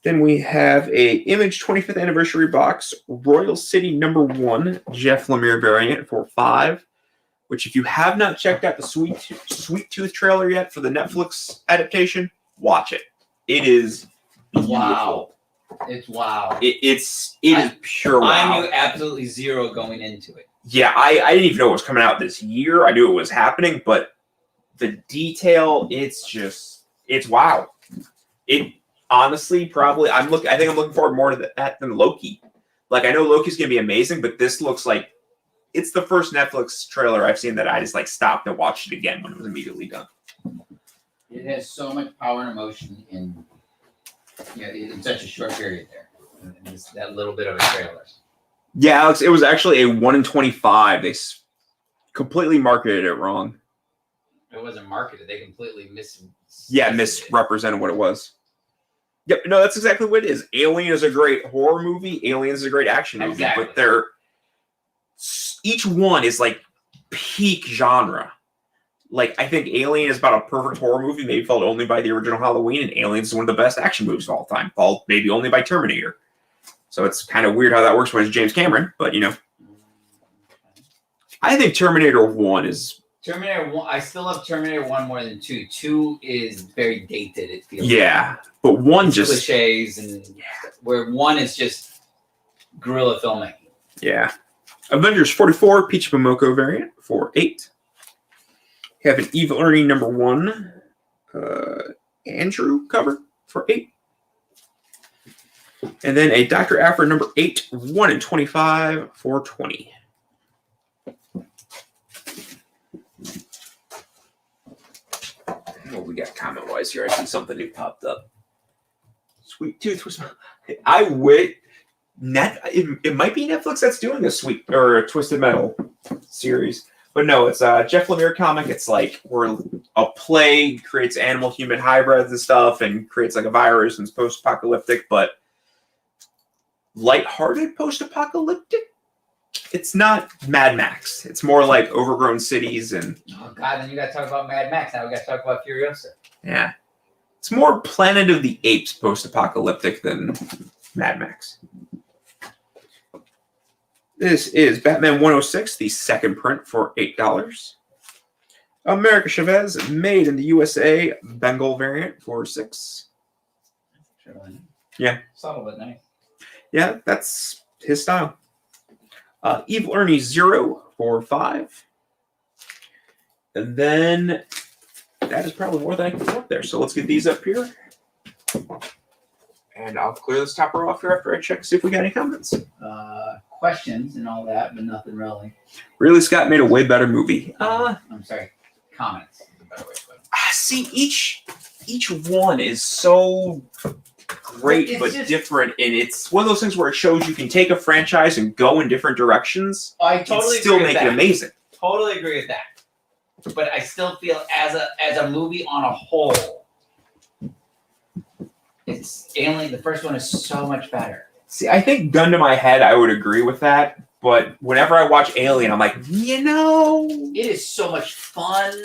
Then we have a Image 25th Anniversary box, Royal City number 1, Jeff Lemire variant for $5. Which, if you have not checked out the Sweet Tooth trailer yet for the Netflix adaptation, watch it. It is beautiful. Wow. It's wow. It is pure wow. I knew absolutely zero going into it. Yeah, I didn't even know it was coming out this year. I knew it was happening, but the detail, it's wow. It honestly probably I think I'm looking forward more to that than Loki. Like, I know Loki's gonna be amazing, but this looks like it's the first Netflix trailer I've seen that I just like stopped and watched it again when it was immediately done. It has so much power and emotion in such a short period there. And just that little bit of a trailer. Yeah, Alex, it was actually a 1 in 25. They completely marketed it wrong. It wasn't marketed. They completely misrepresented what it was. Yep, no, that's exactly what it is. Alien is a great horror movie. Alien is a great action movie. Exactly. But each one is like peak genre. Like, I think Alien is about a perfect horror movie, maybe followed only by the original Halloween, and Alien is one of the best action movies of all time, followed maybe only by Terminator. So it's kind of weird how that works when it's James Cameron, but I think Terminator 1 is... Terminator 1, I still love Terminator 1 more than 2. 2 is very dated, it feels. Yeah, but 1 just... cliches, and where 1 is just guerrilla filmmaking. Yeah. Avengers 44, Peach Momoko variant for $8. You have an Evil Ernie number 1, Andrew cover for $8. And then a Dr. Aphra number 8, 1 in 25 for $20. What we got comment-wise here? I see something new popped up. Sweet Tooth was... I wait... It might be Netflix that's doing a Twisted Metal series. But no, it's a Jeff Lemire comic. It's like where a plague creates animal-human hybrids and stuff and creates like a virus and it's post-apocalyptic, but lighthearted post-apocalyptic. It's not Mad Max. It's more like overgrown cities and... Oh, God, then you got to talk about Mad Max. Now we got to talk about Furiosa. Yeah. It's more Planet of the Apes post-apocalyptic than Mad Max. This is Batman 106, the second print for $8. America Chavez, made in the USA, Bengal variant for $6. Yeah. Subtle but nice. Yeah, that's his style. Evil Ernie 0 for $5. And then that is probably more than I can put up there. So let's get these up here. And I'll clear this top row off here after I check to see if we got any comments. Questions and all that, but nothing really. Ridley Scott made a way better movie. I'm sorry. Comments is a better way to put it. See, each one is so great but different, and it's one of those things where it shows you can take a franchise and go in different directions. I totally and still agree make with it that. amazing. Totally agree with that. But I still feel as a movie on a whole, it's Alien. The first one is so much better. See, I think gun to my head, I would agree with that. But whenever I watch Alien, I'm like, it is so much fun.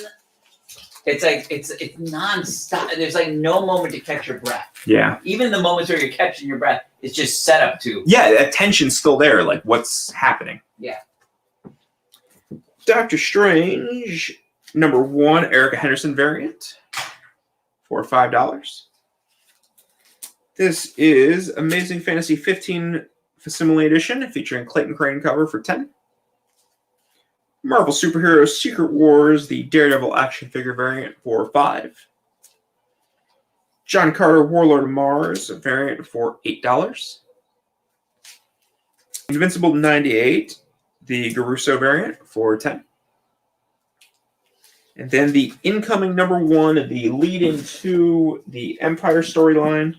It's like it's nonstop. There's like no moment to catch your breath. Yeah. Even the moments where you're catching your breath, it's just set up to. Yeah, that tension's still there. Like, what's happening? Yeah. Doctor Strange, number 1, Erica Henderson variant for $5. This is Amazing Fantasy 15 Facsimile Edition featuring Clayton Crane cover for $10. Marvel Superheroes Secret Wars, the Daredevil action figure variant for $5. John Carter Warlord of Mars variant for $8. Invincible 98, the Garuso variant for $10. And then the incoming number 1, the lead into the Empire storyline,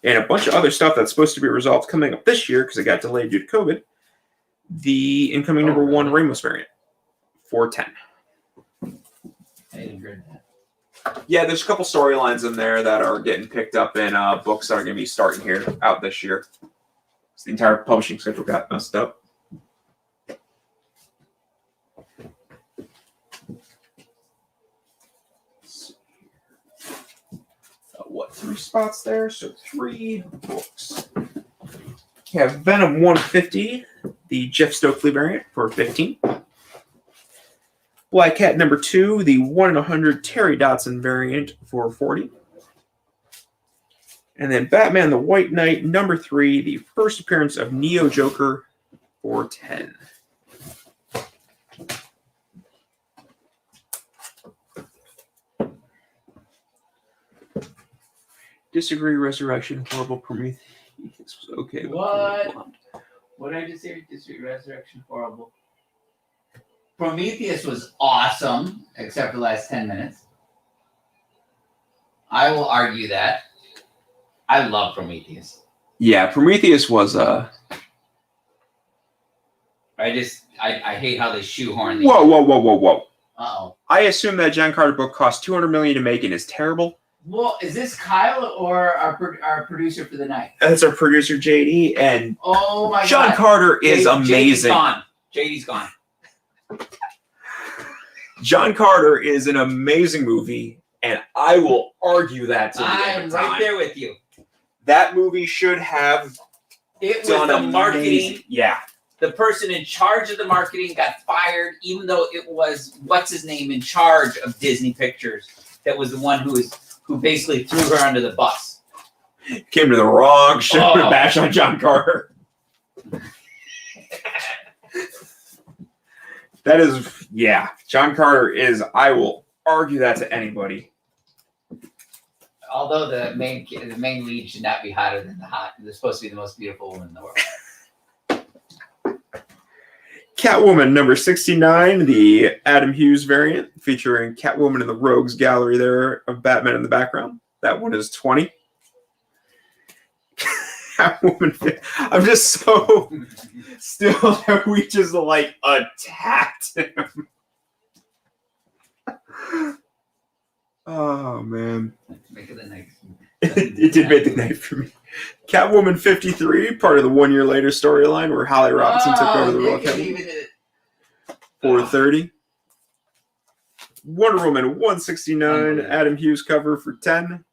and a bunch of other stuff that's supposed to be resolved coming up this year because it got delayed due to COVID. The incoming number 1 Ramos variant for $10. I didn't agree with Yeah, there's a couple storylines in there that are getting picked up in books that are going to be starting here out this year. So the entire publishing schedule got messed up. What, 3 spots there? So 3 books. We have Venom 150, the Jeff Stokely variant for 15. Black Cat number 2, the 1 in 100 Terry Dodson variant for 40. And then Batman the White Knight number 3, the first appearance of Neo Joker for 10. Disagree, Resurrection, Horrible Prometheus. Okay. What? What did I just say? Resurrection horrible. Prometheus was awesome, except for the last 10 minutes. I will argue that. I love Prometheus. Yeah, Prometheus was I hate how they shoehorn these. Whoa. Uh-oh. I assume that John Carter book cost $200 million to make and is terrible. Well, is this Kyle or our producer for the night? That's our producer, JD, and Oh my John God. Carter is amazing. JD's gone. John Carter is an amazing movie, and I will argue that to the I end am of right time. there with you. That movie should have It was done the marketing. amazing. Yeah. The person in charge of the marketing got fired, even though it was what's his name in charge of Disney Pictures. That was the one who basically threw her under the bus. Came to the wrong show to Oh. bash on John Carter. That is, yeah. John Carter is, I will argue that to anybody. Although the main lead should not be hotter than they're supposed to be the most beautiful woman in the world. Catwoman number 69, the Adam Hughes variant, featuring Catwoman in the Rogues Gallery there of Batman in the background. That one is 20. Catwoman, I'm just so still that we just like attacked him. Oh man. Make it a nice. It did make the night for me. Catwoman 53, part of the 1 year later storyline where Holly Robinson took over the role of Catwoman. 430. Wonder Woman 169, Adam Hughes cover for 10.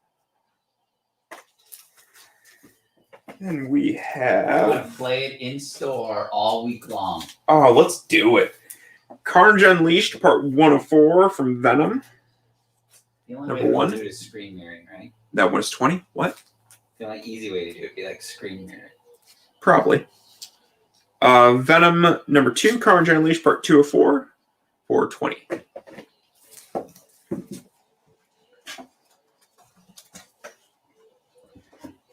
And we I'm gonna have, play it in store all week long. oh, let's do it. Carnage Unleashed, part 104 from Venom. The only Number way to 1. do it is screen mirroring, right? That one is 20. What? The only easy way to do it would be like screen mirroring. Probably. Venom number 2, Carnage Unleashed, part 204 for 20.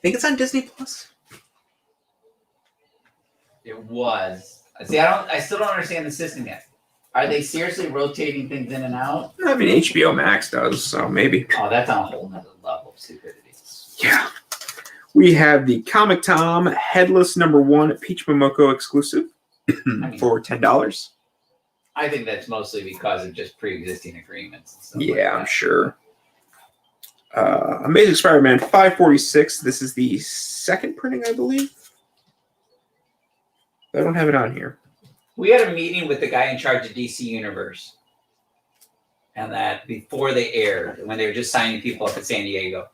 Think it's on Disney Plus? It was. See, I still don't understand the system yet. Are they seriously rotating things in and out? I mean, HBO Max does, so maybe. Oh, that's on a whole nother level of stupidity. Yeah. We have the Comic Tom Headless number 1 Peach Momoko exclusive for $10. I think that's mostly because of just pre-existing agreements. And stuff Yeah, like I'm sure. Amazing Spider-Man 546. This is the second printing, I believe. I don't have it on here. We had a meeting with the guy in charge of DC Universe, and that before they aired, when they were just signing people up at San Diego,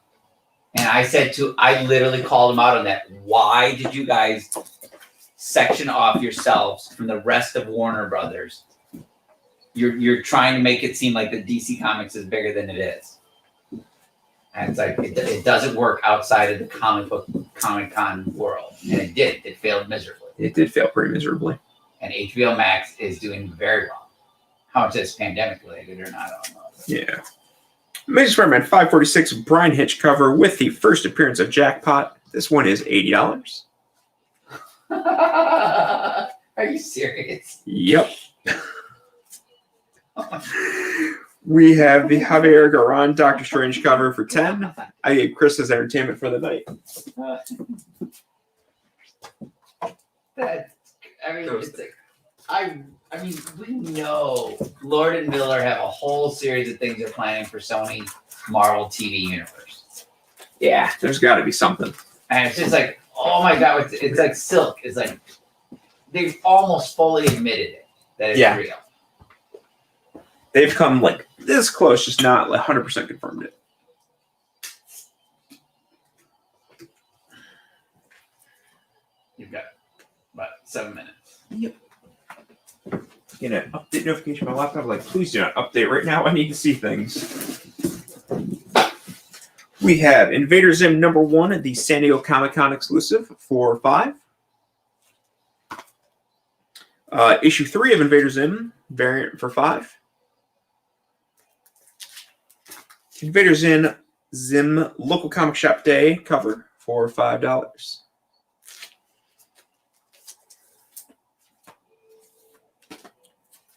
and I literally called him out on that. Why did you guys section off yourselves from the rest of Warner Brothers? You're trying to make it seem like the DC Comics is bigger than it is. And it's like, it doesn't work outside of the Comic-Con world. And it did. It failed miserably. It did fail pretty miserably. And HBO Max is doing very well. How much is pandemic related or not, I don't know. Yeah. Amazing Spider-Man 546 Brian Hitch cover with the first appearance of Jackpot. This one is $80. Are you serious? Yep. We have the Javier Garron Doctor Strange cover for 10. I gave Chris his entertainment for the night. I mean, we know Lord and Miller have a whole series of things they're planning for Sony Marvel TV universe. Yeah, there's got to be something. And it's just like, oh my god, it's like silk. It's like they've almost fully admitted it that it's real. They've come like this close, just not like 100% confirmed it. You've got about 7 minutes. Yep. Get an update notification on my laptop. Like, please do not update right now. I need to see things. We have Invader Zim #1, the San Diego Comic-Con exclusive for $5. Issue 3 of Invader Zim variant for $5. Invader Zim Local Comic Shop Day cover for $5.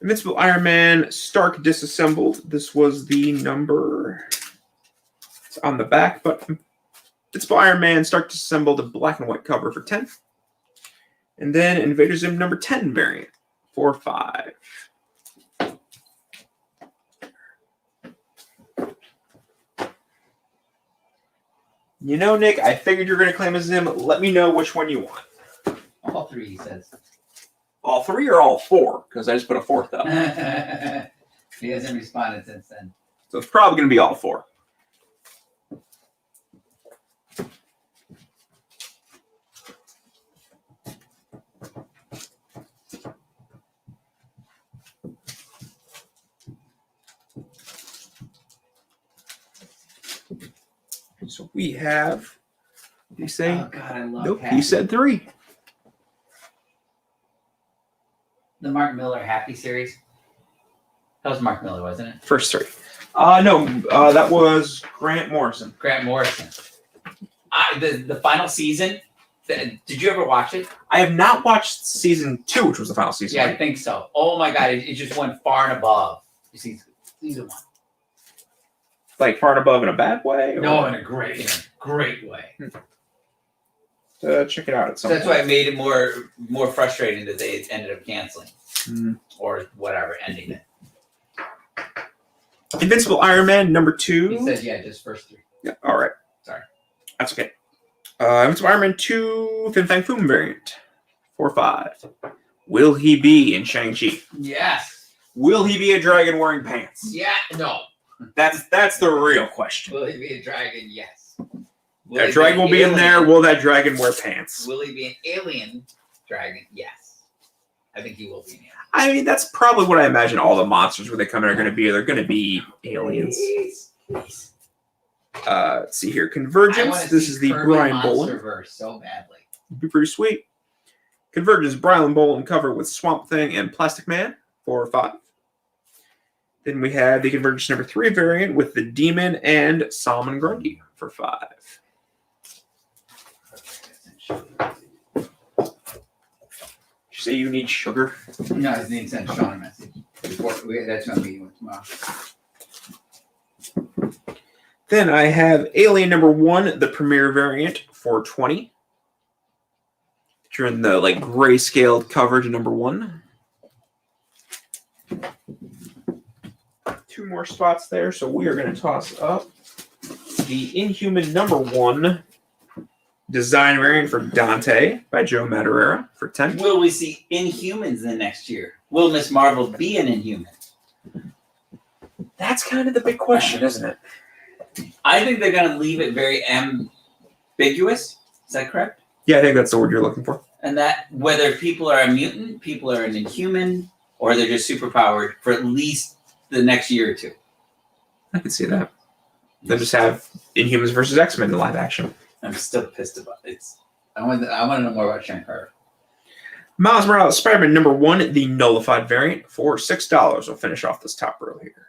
Invincible Iron Man Stark Disassembled. This was the number. It's on the back, but Invincible Iron Man Stark Disassembled, a black and white cover for $10. And then Invader Zim #10 variant for $5. You know, Nick, I figured you were going to claim a Zim. Let me know which one you want. All 3, he says. All 3 or all 4? Because I just put a 4th up. He hasn't responded since then. So it's probably going to be all 4. So we have. Did he say? Oh God, I love. Nope. Happy. He said 3. The Mark Miller Happy series. That was Mark Miller, wasn't it? First 3. No, that was Grant Morrison. Grant Morrison. The final season. Did you ever watch it? I have not watched season 2, which was the final season. Yeah, right? I think so. Oh my God, it just went far and above. Season 1. Like far and above in a bad way? Or? No, in a great way. Check it out at some So that's point. why it made it more frustrating that they ended up canceling or whatever, ending it. Invincible Iron Man #2. He says, yeah, just first 3. Yeah, all right. Sorry. That's okay. Invincible Iron Man 2 Fin Fang Foom variant for $5. Will he be in Shang-Chi? Yes. Will he be a dragon wearing pants? Yeah. No. That's the real question. Will he be a dragon? Yes. That dragon will be in there. Will that dragon wear pants? Will he be an alien dragon? Yes. I think he will be an alien. I mean, that's probably what I imagine all the monsters when they come in are going to be. They're going to be aliens. Please. Let's see here. Convergence. This is the Brian Bolin. Monsterverse so badly. Be pretty sweet. Convergence Brian Bolin cover with Swamp Thing and Plastic Man for $5. Then we have the Convergence #3 variant with the Demon and Solomon Grundy for $5. Did you say you need sugar? No, his name sent Sean a message. That's my meeting with tomorrow. Then I have Alien #1, the premiere variant for $20. During the like grayscaled coverage of #1. 2 more spots there, so we are going to toss up the Inhuman #1 design variant for Dante by Joe Madureira for $10. Will we see Inhumans the next year? Will Miss Marvel be an Inhuman? That's kind of the big question, isn't it? I think they're going to leave it very ambiguous. Is that correct? Yeah, I think that's the word you're looking for. And that whether people are a mutant, people are an Inhuman, or they're just superpowered for at least the next year or 2. I can see that. They'll just have Inhumans versus X-Men in live action. I'm still pissed about it. I want to know more about Shankar. Miles Morales Spider-Man #1, the nullified variant for $6. We'll finish off this top row here.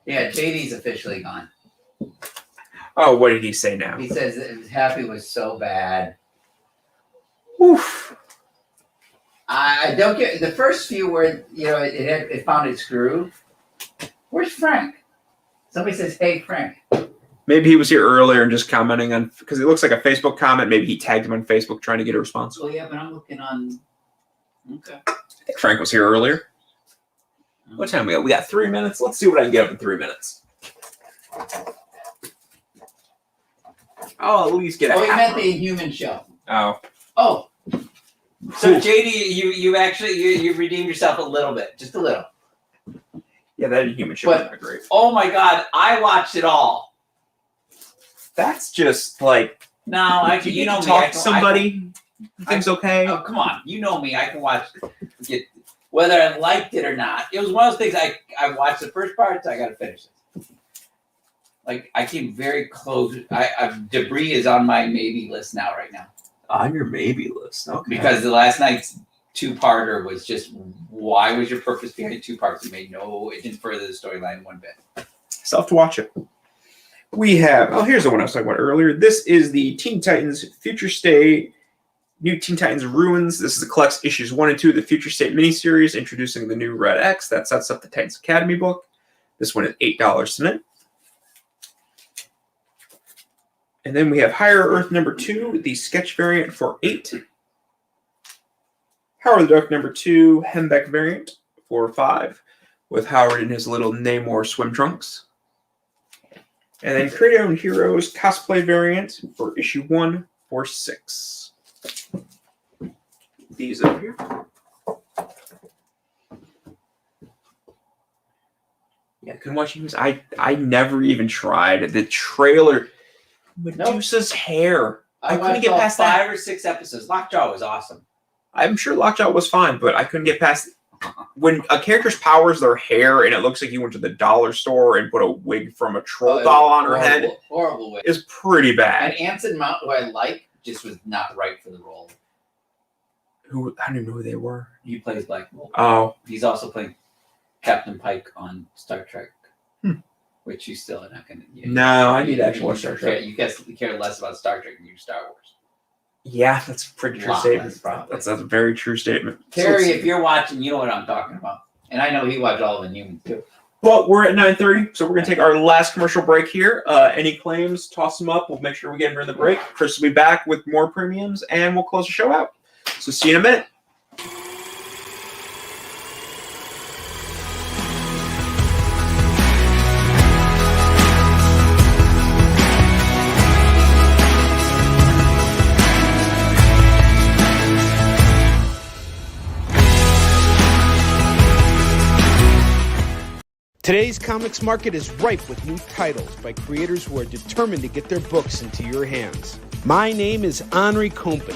Yeah, JD's officially gone. Oh, what did he say now? He says that Happy was so bad. Oof. I don't get the first few where it found its groove. Where's Frank? Somebody says, "Hey, Frank." Maybe he was here earlier and just commenting on, because it looks like a Facebook comment. Maybe he tagged him on Facebook trying to get a response. Well, yeah, but I'm looking on. Okay. I think Frank was here earlier. What time we got? We got 3 minutes. Let's see what I can get up in 3 minutes. I'll at least get a Oh, he half meant room. the Inhuman show. Oh. Oh, So JD, you actually you redeemed yourself a little bit, just a little. Yeah, that Inhuman show But- was not great. Oh my God, I watched it all. That's just like, No, I you you know, know me. talk I to can- somebody. Things okay? Oh, come on. You know me. I can watch whether I liked it or not. It was one of those things I watched the first part, so I got to finish it. Like, I came very close. Debris is on my maybe list now, right now. On your maybe list. Okay. Because the last night's two-parter was just, why was your purpose behind two parts? It didn't further the storyline one bit. Still have to watch it. We have, here's the one I was talking about earlier. This is the Teen Titans Future State, New Teen Titans Ruins. This is the collects issues 1 and 2 of the Future State miniseries, introducing the new Red X. That sets up the Titans Academy book. This one is $8 tonight. And then we have Higher Earth number 2, the sketch variant for $8. Howard the Duck number 2, Hembeck variant for $5, with Howard in his little Namor swim trunks. And then Create Your Own Heroes cosplay variant for issue 1 for $6. These over here. Yeah, couldn't watch these. I never even tried the trailer. Medusa's hair. I couldn't get past that. 5 or 6 episodes. Lockjaw was awesome. I'm sure Lockjaw was fine, but I couldn't get past when a character's powers their hair and it looks like you went to the dollar store and put a wig from a troll doll on her head. Horrible way. Is pretty bad. And Anson Mount, who I like, just was not right for the role. Who I don't even know who they were. He plays Black Bolt. Oh, He's also playing Captain Pike on Star Trek, which you still are not going to. no, I need to actually watch Star Trek. You guess you care less about Star Trek than you do Star Wars. Yeah, that's a pretty true Lot statement. less, probably. That's a very true statement. Terry, So if you're watching, you know what I'm talking about. And I know he watched all of the Humans too. well, we're at 9:30, so we're gonna take our last commercial break here. Any claims, toss them up. We'll make sure we get them during the break. Chris will be back with more premiums, and we'll close the show out. So see you in a minute. Today's comics market is ripe with new titles by creators who are determined to get their books into your hands. My name is Henri Compen.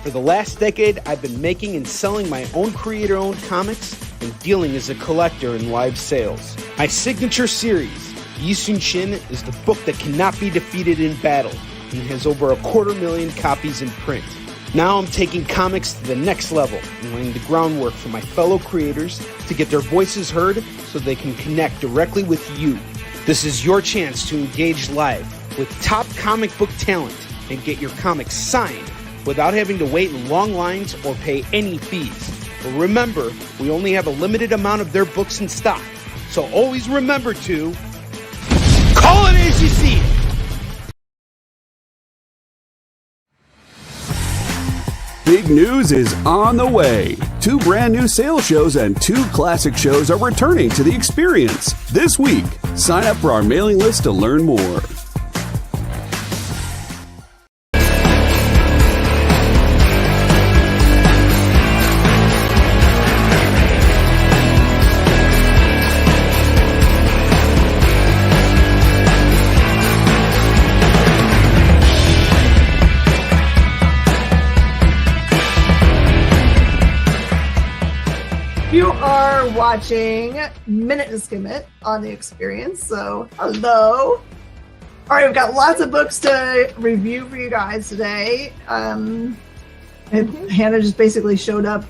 For the last decade, I've been making and selling my own creator-owned comics and dealing as a collector in live sales. My signature series, Yi Sun Shin, is the book that cannot be defeated in battle and has over 250,000 copies in print. Now I'm taking comics to the next level and laying the groundwork for my fellow creators to get their voices heard so they can connect directly with you. This is your chance to engage live with top comic book talent and get your comics signed without having to wait in long lines or pay any fees. But remember, we only have a limited amount of their books in stock, so always remember to call it as you see it. Big news is on the way. 2 brand new sales shows and 2 classic shows are returning to the experience this week. Sign up for our mailing list to learn more. You are watching Minute to Skim It on the Experience, so hello. All right, we've got lots of books to review for you guys today. And Hannah just basically showed up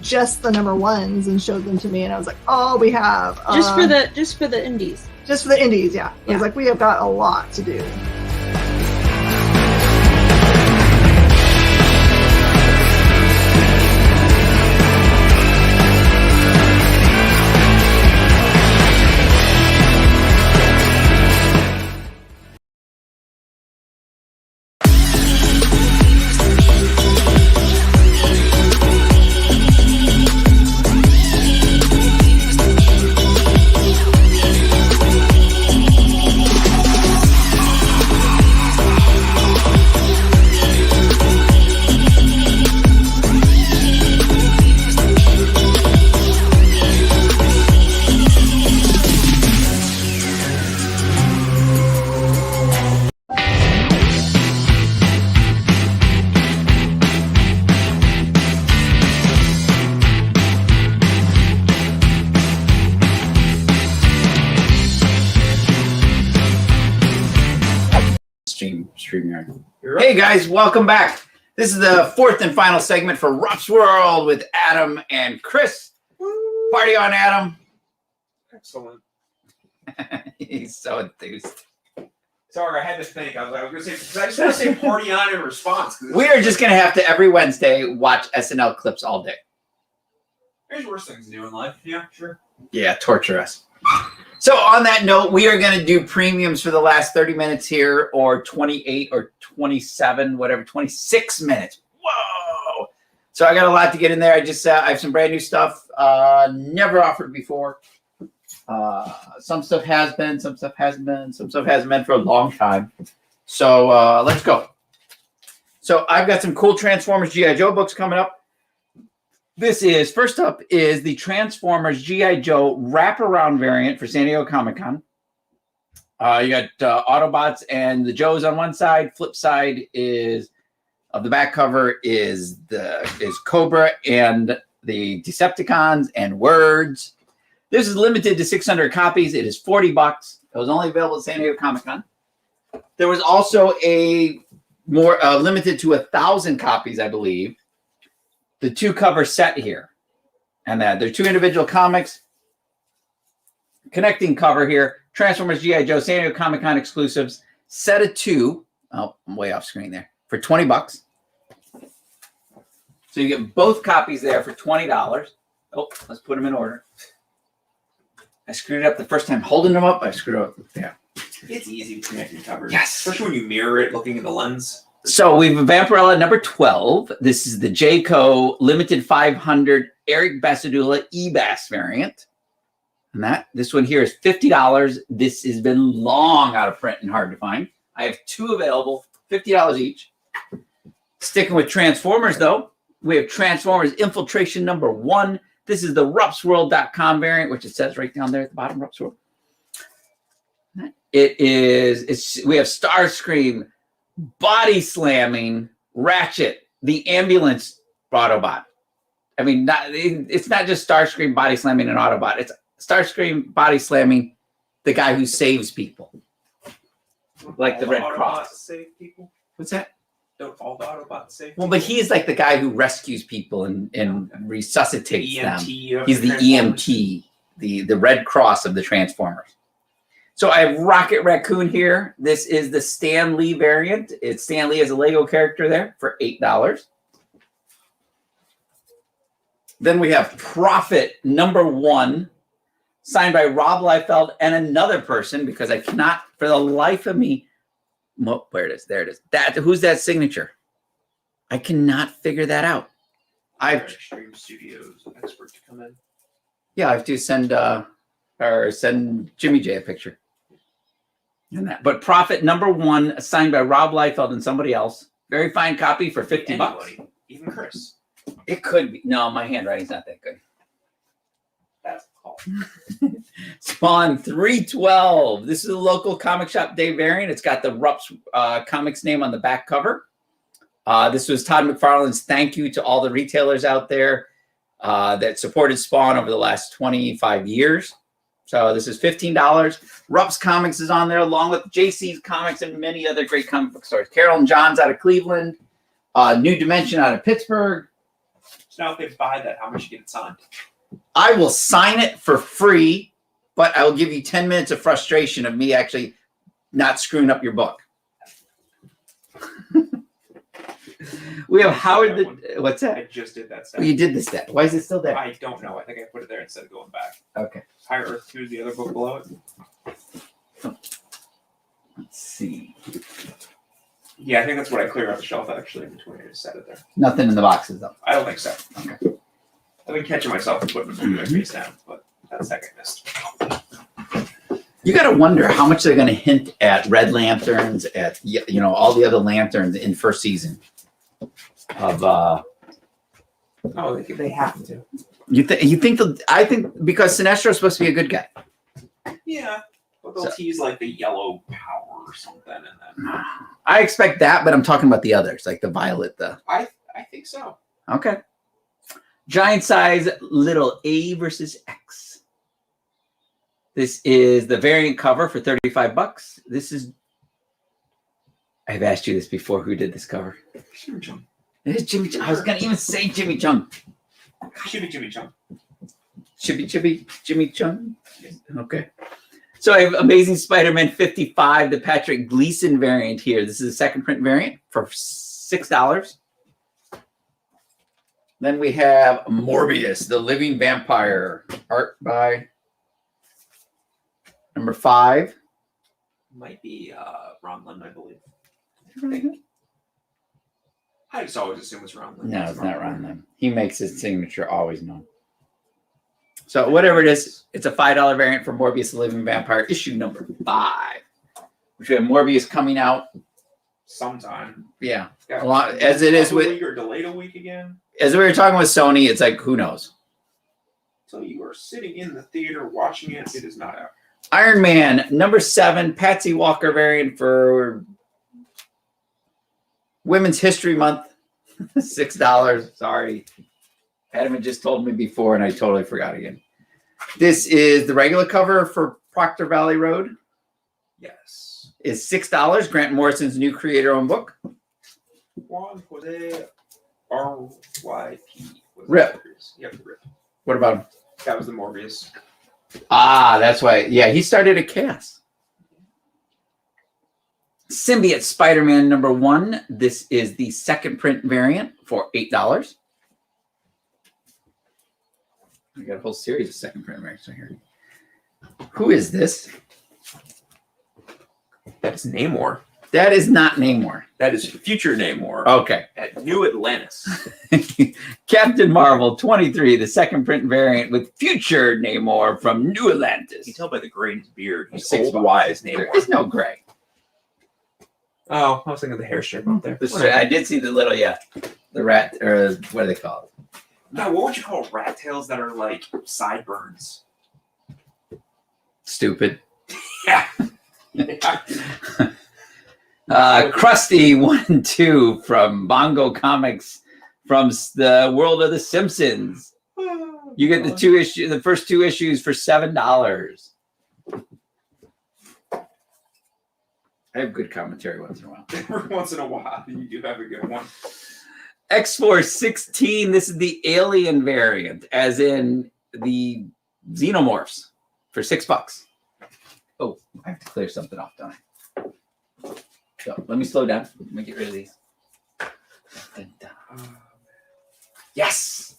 just the number ones and showed them to me, and I was like, oh, we have just for the indies. Just for the indies, yeah. I was like, we have got a lot to do. StreamYard. Hey guys, welcome back. This is the fourth and final segment for Rupp's World with Adam and Chris. Party on, Adam. Excellent. He's so enthused. Sorry, I had to think. I was going to say, because I just want to say party on in response. We are just going to have to, every Wednesday, watch SNL clips all day. There's worse things to do in life. Yeah, sure. Yeah, torture us. So on that note, we are going to do premiums for the last 30 minutes here, or 28 or 27, whatever, 26 minutes. Whoa! So I got a lot to get in there. I have some brand new stuff, never offered before. Some stuff has been, some stuff hasn't been, some stuff hasn't been for a long time. So let's go. So I've got some cool Transformers G.I. Joe books coming up. First up is the Transformers G.I. Joe wraparound variant for San Diego Comic-Con. You got Autobots and the Joes on one side. Flip side of the back cover is Cobra and the Decepticons and Words. This is limited to 600 copies. It is $40. It was only available at San Diego Comic-Con. There was also a more limited to 1,000 copies, I believe. The 2-cover set here, and that they're 2 individual comics. Connecting cover here: Transformers G.I. Joe San Diego Comic-Con exclusives, set of 2. Oh, I'm way off screen there. For $20. So you get both copies there for $20. Oh, let's put them in order. I screwed it up the first time holding them up. I screwed it up. Yeah. It's easy to connect your covers. Yes. Especially when you mirror it looking in the lens. So we've Vampirella number 12. This is the Jayco Limited 500 Eric Basadula E-Bass variant. And this one here is $50. This has been long out of print and hard to find. I have 2 available, $50 each. Sticking with Transformers, though, we have Transformers Infiltration number 1. This is the RuppsWorld.com variant, which it says right down there at the bottom, Rupp's World. We have Starscream, body slamming Ratchet, the ambulance Autobot. I mean, it's not just Starscream body slamming an Autobot. It's Starscream body slamming the guy who saves people, like the Red Cross. Save people? What's that? Don't all the Autobots save Well, but he's like the guy who rescues people and resuscitates them. EMT. He's the EMT, the Red Cross of the Transformers. So I have Rocket Raccoon here. This is the Stan Lee variant. It's Stan Lee as a Lego character there for $8. Then we have Prophet number 1, signed by Rob Liefeld and another person, because I cannot, for the life of me, where it is, there it is. Who's that signature? I cannot figure that out. Extreme Studios expert to come in. Yeah, I have to send Jimmy J a picture. And that. But Prophet number 1, signed by Rob Liefeld and somebody else. Very fine copy for $50. Anybody, even Chris. It could be. No, my handwriting's not that good. That's a call. Spawn 312. This is a local comic shop day variant. It's got the Rupp's Comics name on the back cover. This was Todd McFarlane's thank you to all the retailers out there that supported Spawn over the last 25 years. So this is $15. Rupp's Comics is on there, along with JC's Comics and many other great comic book stores. Carol and John's out of Cleveland. New Dimension out of Pittsburgh. So now if they buy that, how much you get it signed? I will sign it for free, but I will give you 10 minutes of frustration of me actually not screwing up your book. We have Howard. What's that? I just did that stuff. Well, you did this stat. Why is it still there? I don't know. I think I put it there instead of going back. Okay. Higher Earth 2 is the other book below it. Let's see. Yeah, I think that's what I clear off the shelf actually between it. Set it there. Nothing in the boxes though. I don't think so. Okay. I've been catching myself and putting them face down, but that's second missed. You got to wonder how much they're going to hint at Red Lanterns, at all the other lanterns in first season of. Oh, they have to. You think I think because Sinestro's supposed to be a good guy. Yeah, but they'll tease like the yellow power or something, and then. I expect that, but I'm talking about the others, like the Violet. I think so. Okay. Giant size little A versus X. This is the variant cover for $35. This is I've asked you this before. Who did this cover? Jimmy Chung. It is Jimmy Chung. I was going to even say Jimmy Chung. Jimmy Chung. Jimmy Chung. Okay. So I have Amazing Spider-Man 55, the Patrick Gleason variant here. This is a second print variant for $6. Then we have Morbius, the Living Vampire, art by number 5. Might be Ron Lim, I believe. I just always assume it's Ron Lim. No, it's not Ron Lim. He makes his signature always known. So whatever it is, it's a $5 variant for Morbius, the Living Vampire, issue number 5. Which we have Morbius coming out sometime. Yeah, a lot as it is with. A week or delayed a week again. As we were talking with Sony, it's like who knows. So you are sitting in the theater watching it. It is not out. Iron Man number 7, Patsy Walker variant for Women's History Month, $6. Sorry. Adam had just told me before, and I totally forgot again. This is the regular cover for Proctor Valley Road. Yes. Is $6. Grant Morrison's new creator-owned book. Juan Jose R.Y.P. Rupp. Yep, Rupp. What about him? That was the Morbius. Ah, that's why. Yeah, he started a cast. Symbiote Spider-Man number 1. This is the second print variant for $8. I got a whole series of second print variants right here. Who is this? That's Namor. That is not Namor. That is future Namor. Okay. At New Atlantis. Captain Marvel 23, the second print variant with future Namor from New Atlantis. You can tell by the gray in his beard. He's $6. old, wise There Namor. is no gray. Oh, I was thinking of the hair strip up there. I did see the little, the rat, or what do they call it? No, what would you call rat tails that are like sideburns? Stupid. Yeah. Krusty 1 and 2 from Bongo Comics from the world of the Simpsons. You get the first 2 issues for $7. I have good commentary once in a while. Every once in a while, you do have a good one. X-Force 16. This is the alien variant, as in the Xenomorphs, for $6. Oh, I have to clear something off, don't I? So let me slow down. Let me get rid of these. Yes!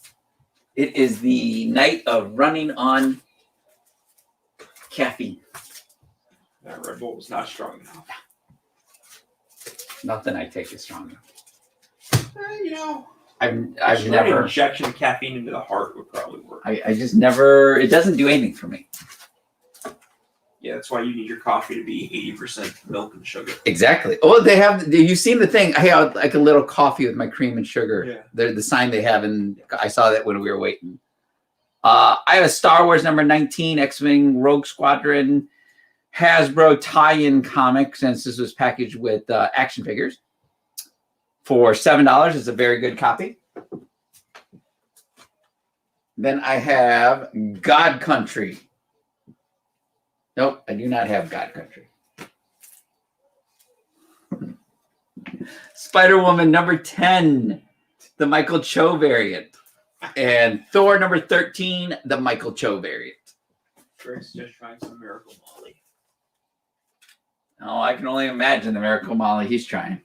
It is the night of running on caffeine. That Red Bull was not strong enough. Nothing I take is strong enough. You know, I've never. Injection of caffeine into the heart would probably work. I just never. It doesn't do anything for me. Yeah, that's why you need your coffee to be 80% milk and sugar. Exactly. Oh, they have. You've seen the thing? Hey, I would like a little coffee with my cream and sugar. Yeah. The sign they have, and I saw that when we were waiting. I have a Star Wars number 19, X-Wing Rogue Squadron Hasbro tie-in comic, since this was packaged with action figures for $7. It's a very good copy. Then I have God Country. Nope, I do not have God Country. Spider-Woman number 10, the Michael Cho variant. And Thor number 13, the Michael Cho variant. Drake's just trying some Miracle Molly. Oh, I can only imagine the Miracle Molly he's trying.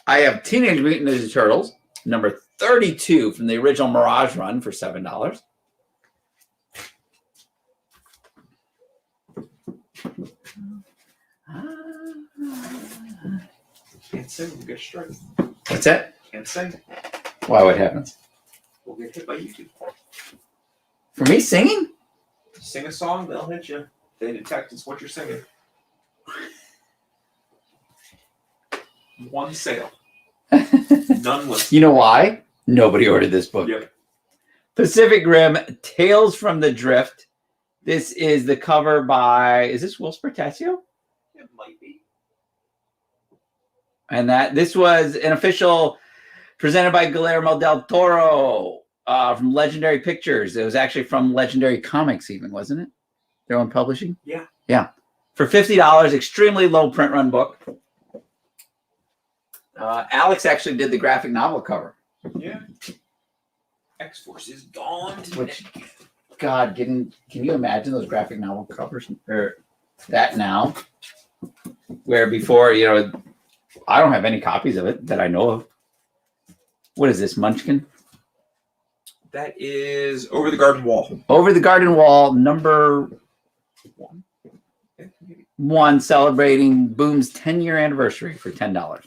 I have Teenage Mutant Ninja Turtles, number 32 from the original Mirage run for $7. Can't sing, we'll get straight. What's that? Can't sing. Why? What happens? We'll get hit by YouTube. For me singing? Sing a song, they'll hit you. They detect it's what you're singing. One sale. None listen. You know why? Nobody ordered this book. Yep. Pacific Rim, Tales from the Drift. This is the cover by, is this Will Spartasio? It might be. And this was an official presented by Guillermo del Toro from Legendary Pictures. It was actually from Legendary Comics even, wasn't it? Their own publishing? Yeah. Yeah. For $50, extremely low print run book. Alex actually did the graphic novel cover. Yeah. X-Force is gone today. Which, God, can you imagine those graphic novel covers or that now? Where before, I don't have any copies of it that I know of. What is this, Munchkin? That is Over the Garden Wall. Over the Garden Wall, number 1, celebrating Boom's 10-year anniversary for $10.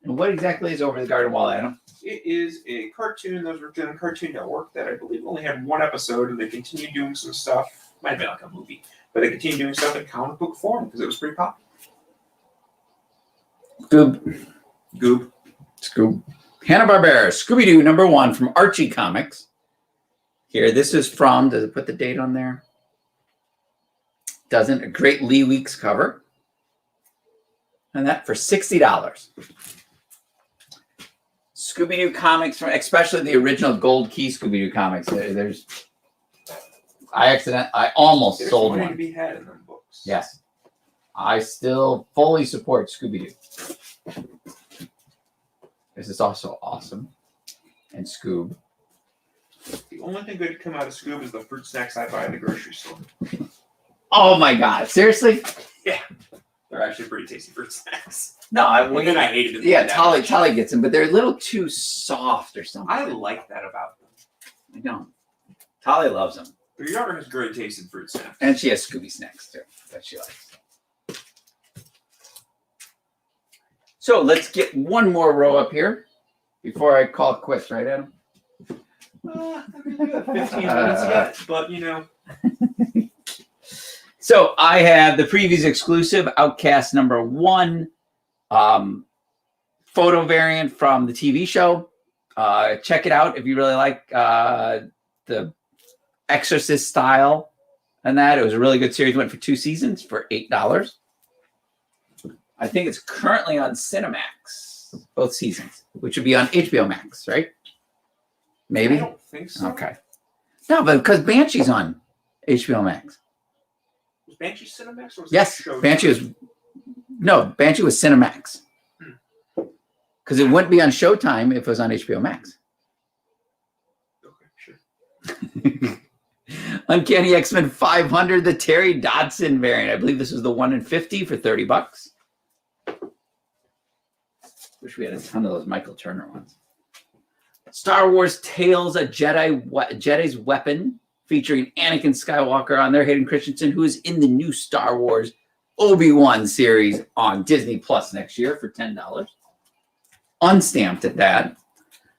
And what exactly is Over the Garden Wall, Adam? It is a cartoon that was written on Cartoon Network that I believe only had one episode, and they continued doing some stuff. Might have been like a movie, but they continued doing stuff in comic book form because it was pretty popular. Goob. Scoob. Hanna-Barbera, Scooby-Doo, number 1 from Archie Comics. Here, this is from, does it put the date on there? Doesn't. A great Lee Weeks cover. And that for $60. Scooby-Doo comics, especially the original Gold Key Scooby-Doo comics. I almost There's sold money one. to be had in them books. Yes. I still fully support Scooby-Doo. This is also awesome. And Scoob. The only thing good to come out of Scoob is the fruit snacks I buy at the grocery store. Oh my God. Seriously? Yeah. They're actually pretty tasty fruit snacks. No, I hated it. Yeah, Tolly gets them, but they're a little too soft or something. I like that about them. I don't. Tolly loves them. But your daughter has great taste in fruit snacks. And she has Scooby snacks too that she likes. So let's get one more row up here before I call it quits, right, Adam? 15 minutes yet, but So I have the previews exclusive Outcast number 1 photo variant from the TV show. Check it out if you really like the Exorcist style and that. It was a really good series. Went for 2 seasons for $8. I think it's currently on Cinemax, both seasons, which would be on HBO Max, right? Maybe? I don't think so. Okay. No, but because Banshee's on HBO Max. Was Banshee Cinemax or was Yes, that show? Banshee was Cinemax. Because it wouldn't be on Showtime if it was on HBO Max. Okay, sure. Uncanny X-Men 500, the Terry Dodson variant. I believe this was the 1 in 50 for $30. Wish we had a ton of those Michael Turner ones. Star Wars Tales, a Jedi's Weapon, featuring Anakin Skywalker on there, Hayden Christensen, who is in the new Star Wars Obi-Wan series on Disney Plus next year for $10. Unstamped at that.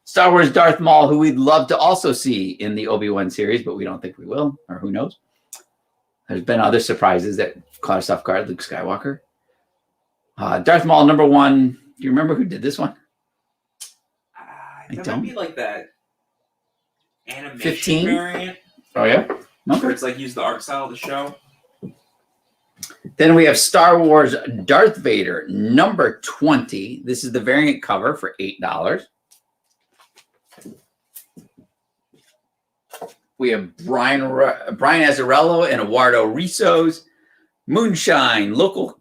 Star Wars Darth Maul, who we'd love to also see in the Obi-Wan series, but we don't think we will, or who knows. There's been other surprises that caught us off guard, Luke Skywalker. Darth Maul, number 1. Do you remember who did this one? That don't. might be like that animation 15? variant. Oh, yeah? Where Okay. it's like use the art style of the show. Then we have Star Wars Darth Vader, number 20. This is the variant cover for $8. We have Brian Azzarello and Eduardo Risso's Moonshine, local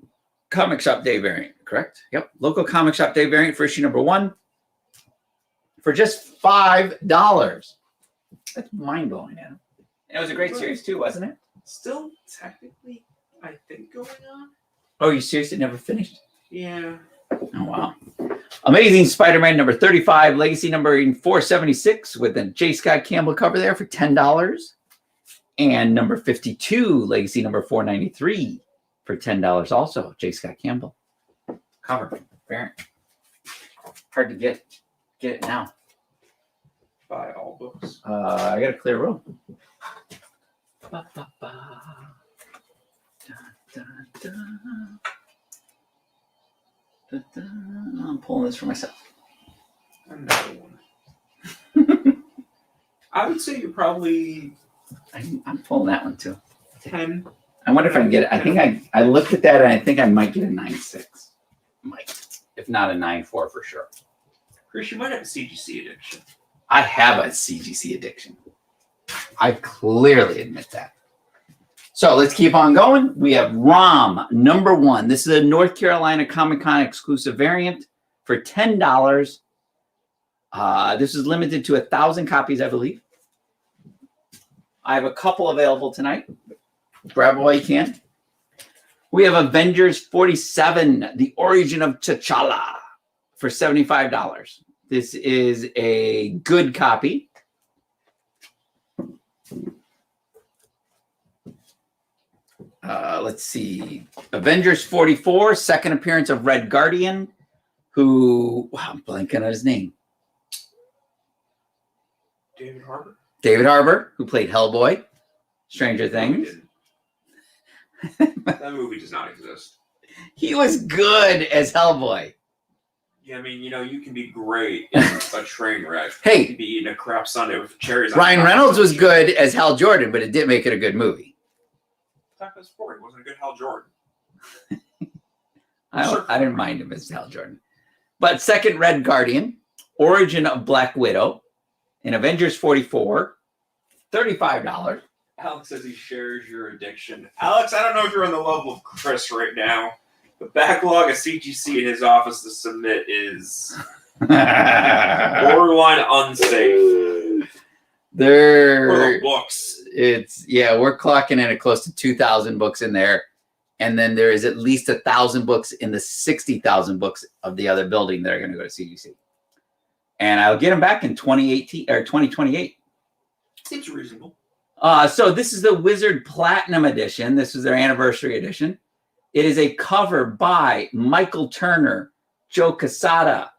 comic shop day variant, correct? Yep. Local comic shop day variant for issue number 1 for just $5. That's mind-blowing, Adam. And it was a great series too, wasn't it? Still technically, I think, going on. Oh, you seriously never finished? Yeah. Oh, wow. Amazing Spider-Man number 35, legacy number 476 with a J. Scott Campbell cover there for $10. And number 52, legacy number 493 for $10 also, J. Scott Campbell cover variant. Hard to get it now. Buy all books. I got a clear room. Ba, ba, ba. Da, da, da. Da, da. I'm pulling this for myself. Another one. I would say you're probably I'm pulling that one too. 10. I wonder if I can get it. I think I looked at that and I think I might get a 9.6. Might. If not a 9.4 for sure. Chris, you might have a CGC addiction. I have a CGC addiction. I clearly admit that. So let's keep on going. We have ROM number 1. This is a North Carolina Comic Con exclusive variant for $10. This is limited to 1,000 copies, I believe. I have a couple available tonight. Grab it while you can. We have Avengers 47, The Origin of T'Challa, for $75. This is a good copy. Let's see. Avengers 44, second appearance of Red Guardian, who, wow, I'm blanking on his name. David Harbour. David Harbour, who played Hellboy, Stranger Things. That movie does not exist. He was good as Hellboy. Yeah, I mean, you can be great in a train wreck. Hey. You can be eating a crap sundae with cherries. Ryan Reynolds was good as Hal Jordan, but it did make it a good movie. He wasn't a good Hal Jordan. I didn't mind him as Hal Jordan. But second Red Guardian, Origin of Black Widow, in Avengers 44, $35. Alex says he shares your addiction. Alex, I don't know if you're on the level of Chris right now. The backlog of CGC in his office to submit is borderline unsafe. For the books. We're clocking in at close to 2,000 books in there. And then there is at least 1,000 books in the 60,000 books of the other building that are going to go to CGC. And I'll get them back in 2018 or 2028. Seems reasonable. So this is the Wizard Platinum Edition. This is their anniversary edition. It is a cover by Michael Turner, Joe Quesada,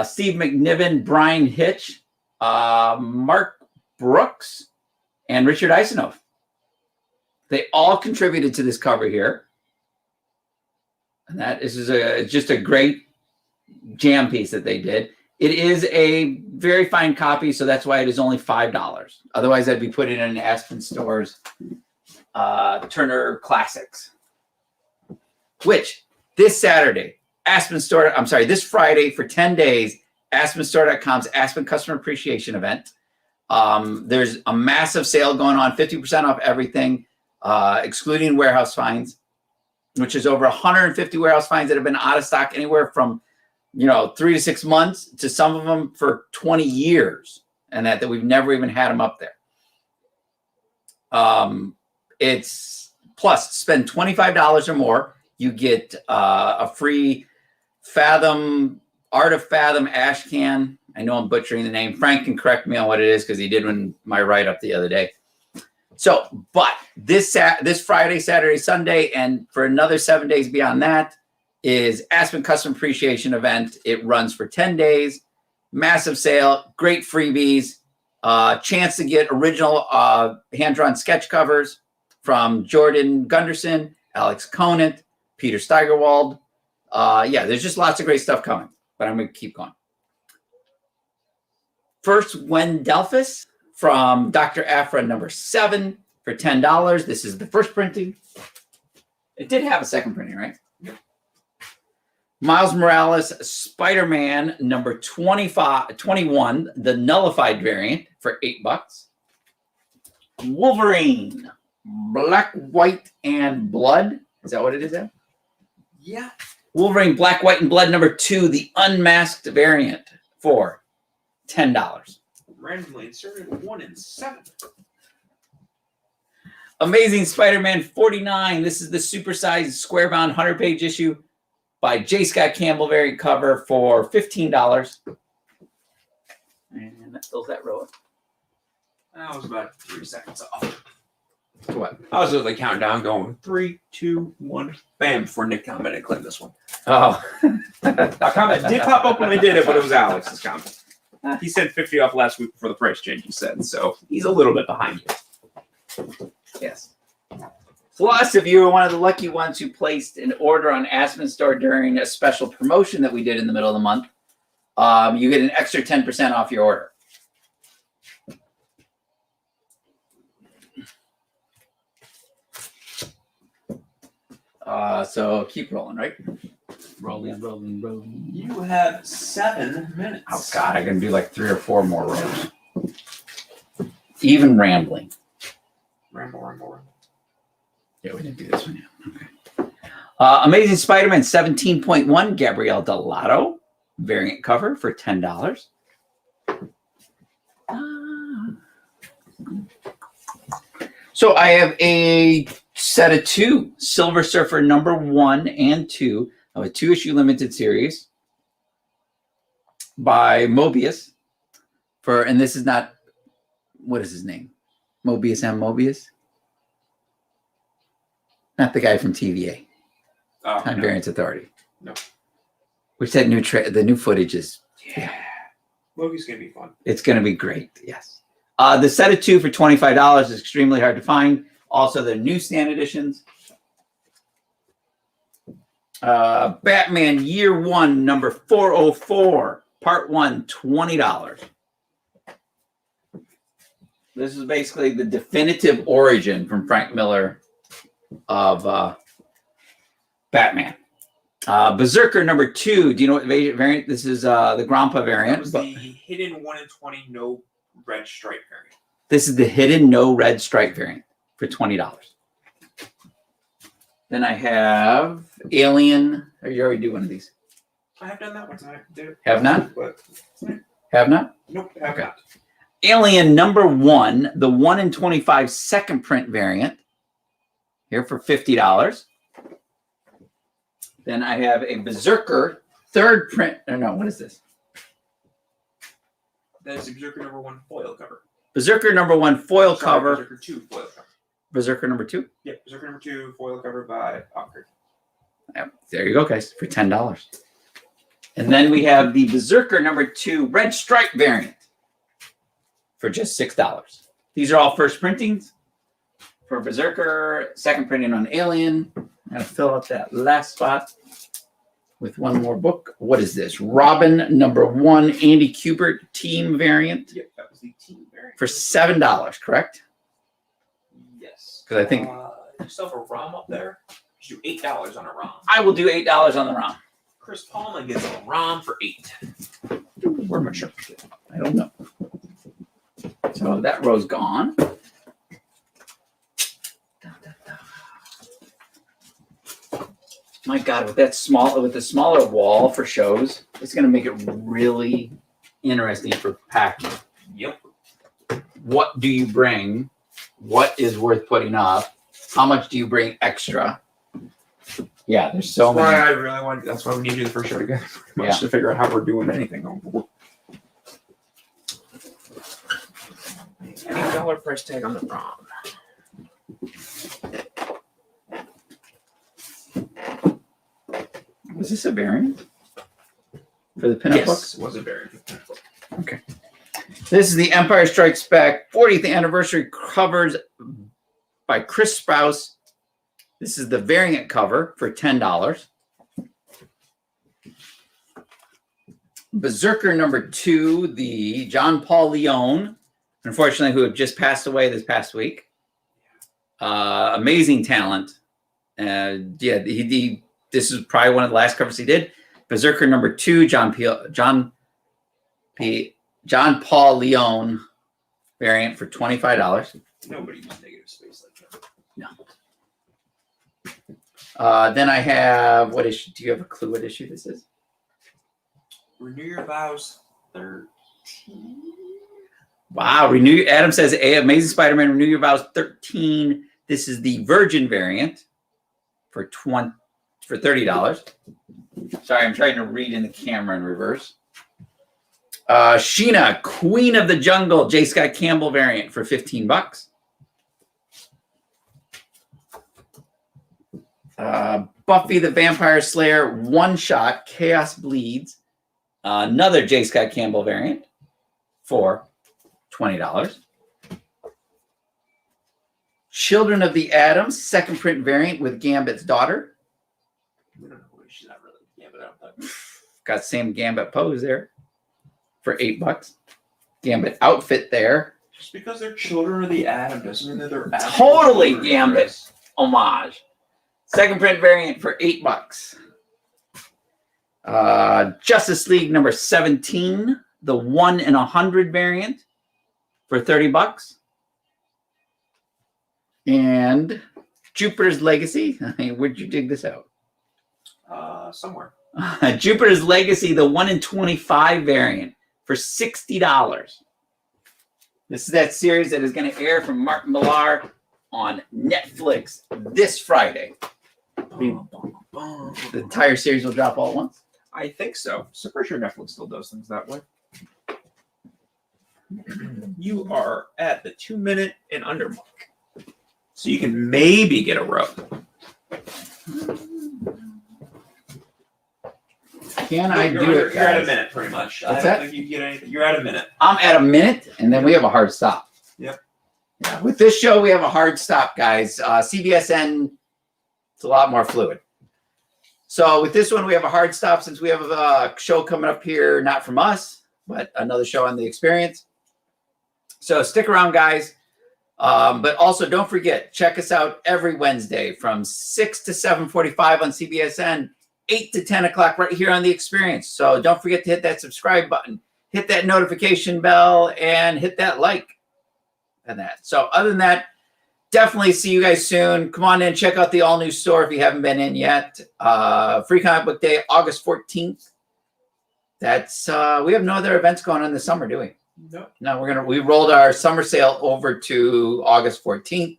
Steve McNiven, Brian Hitch, Mark Brooks, and Richard Isenhoff. They all contributed to this cover here. And this is just a great jam piece that they did. It is a very fine copy, so that's why it is only $5. Otherwise, I'd be putting it in Aspen Store's Turner Classics. Which, this Friday for 10 days, AspenStore.com's Aspen Customer Appreciation Event. There's a massive sale going on, 50% off everything, excluding warehouse finds, which is over 150 warehouse finds that have been out of stock anywhere from 3 to 6 months to some of them for 20 years, and that we've never even had them up there. It's plus spend $25 or more. You get a free Art of Fathom ash can. I know I'm butchering the name. Frank can correct me on what it is because he did my write-up the other day. So, but this Friday, Saturday, Sunday, and for another 7 days beyond that is Aspen Custom Appreciation Event. It runs for 10 days. Massive sale, great freebies, chance to get original hand-drawn sketch covers from Jordan Gunderson, Alex Conant, Peter Steigerwald. There's just lots of great stuff coming, but I'm going to keep going. First, Wendelphus from Dr. Aphra number 7 for $10. This is the first printing. It did have a second printing, right? Yep. Miles Morales, Spider-Man number 21, the nullified variant for $8. Wolverine, Black, White, and Blood. Is that what it is there? Yeah. Wolverine, Black, White, and Blood number 2, the unmasked variant for $10. Randomly inserted 1 in 7. Amazing Spider-Man 49. This is the supersized square-bound 100-page issue by J. Scott Campbell variant cover for $15. And that fills that row up. That was about 3 seconds off. What? I was literally counting down, going 3, 2, 1, bam! Before Nick commented and claimed this one. Oh, A comment did pop up when I did it, but it was Alex's comment. He said 50 off last week before the price change. He said so. He's a little bit behind you. yes. Plus, if you were one of the lucky ones who placed an order on Aspen Store during a special promotion that we did in the middle of the month, you get an extra 10% off your order. So keep rolling, right? Rolling. You have 7 minutes. Oh God, I'm gonna do like 3 or 4 more rows. Even rambling. Ramble. Yeah, we didn't do this one yet. Okay. Amazing Spider-Man 17.1 Gabrielle Delato variant cover for $10. So I have a set of 2 Silver Surfer number 1 and 2 of a 2-issue limited series by Mobius and this is not, what is his name? Mobius M. Mobius? Not the guy from TVA. Time Variance Authority. No. Which that the new footage is. Yeah. Movie's gonna be fun. It's gonna be great. Yes. The set of 2 for $25 is extremely hard to find. Also, the newsstand editions. Batman Year 1, number 404, Part 1, $20. This is basically the definitive origin from Frank Miller of Batman. Berserker number 2. Do you know what variant? This is the Grandpa variant. That was the hidden 1 in 20 no red stripe variant. This is the hidden no red stripe variant for $20. Then I have Alien. Or you already do one of these? I have done that one time. Have not? But, Have not? nope, I have Okay. not. Alien number 1, the 1 in 25 second print variant. Here for $50. Then I have a Berserker third print. No, what is this? That is the Berserker number 1 foil cover. Berserker number 1 foil Sorry, cover. Berserker 2 foil cover. Berserker number 2. Yep, Berserker number 2 foil cover by Ocker. Yep, there you go, guys, for $10. And then we have the Berserker number 2 red stripe variant for just $6. These are all first printings for Berserker, second printing on Alien. I'm going to fill out that last spot with one more book. What is this? Robin number 1 Andy Kubert team variant Yep, that was the team variant. for $7, correct? Yes. Because I think yourself a ROM up there. You do $8 on a ROM. I will do $8 on the ROM. Chris Palma gets a ROM for $8. Where my shirt? I don't know. So that row's gone. My God, with the smaller wall for shows, it's going to make it really interesting for packing. Yep. What do you bring? What is worth putting up? How much do you bring extra? Yeah, there's so That's why many. I really want. That's why we need to do the first show together, pretty much, Yeah. to figure out how we're doing anything on board. $8 price tag on the ROM. Was this a variant for the pinup book? Yes, was a variant. Okay. This is the Empire Strikes Back 40th anniversary covers by Chris Sprouse. This is the variant cover for $10. Berserker number 2, the John Paul Leone, unfortunately, who had just passed away this past week. Amazing talent. This is probably one of the last covers he did. Berserker number 2, John Paul Leone variant for $25. Nobody uses negative space like that. No. Then I have, what issue? Do you have a clue what issue this is? Renew Your Vows 13. Wow. Adam says, Amazing Spider-Man Renew Your Vows 13. This is the Virgin variant for $30. Sorry, I'm trying to read in the camera in reverse. Sheena, Queen of the Jungle, J. Scott Campbell variant for $15. Buffy the Vampire Slayer one-shot, Chaos Bleeds. Another J. Scott Campbell variant for $20. Children of the Atom, second print variant with Gambit's daughter. We don't know who she's not really. Yeah, but I don't know. Got same Gambit pose there for $8. Gambit outfit there. Just because they're children of the atom doesn't mean that they're Totally children. Gambit homage. Second print variant for $8. Justice League number 17, the 1 in 100 variant for $30. And Jupiter's Legacy. I mean, where'd you dig this out? somewhere. Jupiter's Legacy, the 1 in 25 variant for $60. This is that series that is going to air from Mark Millar on Netflix this Friday. The entire series will drop all at once. I think so. So pretty sure Netflix still does things that way. You are at the 2 minute and under mark. So you can maybe get a Rupp. Can I do it? You're at a guys? minute, pretty much. What's I that? don't think you can get anything. You're at a minute. I'm at a minute, and then we have a hard stop. Yep. Yeah, with this show, we have a hard stop, guys. CBSN, it's a lot more fluid. So with this one, we have a hard stop since we have a show coming up here, not from us, but another show on The Experience. So stick around, guys. But also don't forget, check us out every Wednesday from 6 to 7:45 on CBSN, 8 to 10 o'clock right here on The Experience. So don't forget to hit that subscribe button, hit that notification bell, and hit that like and that. So other than that, definitely see you guys soon. Come on in, check out the all-new store if you haven't been in yet. Free Comic Book Day, August 14th. That's we have no other events going on this summer, do we? No, we rolled our summer sale over to August 14th,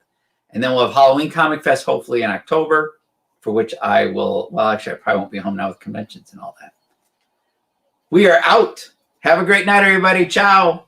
and then we'll have Halloween Comic Fest hopefully in October, for which I will, well, actually, I probably won't be home now with conventions and all that. We are out. Have a great night, everybody. Ciao.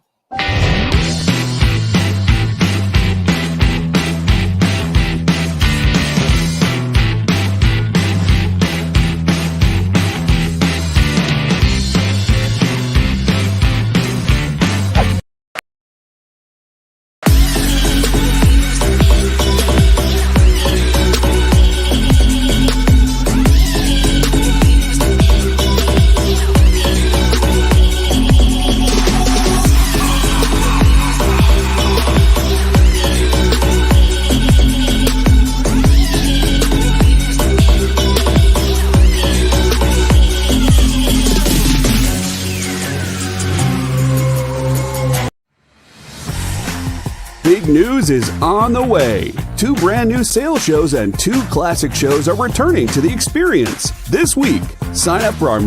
Big news is on the way. 2 brand new sales shows and 2 classic shows are returning to The Experience this week. Sign up for our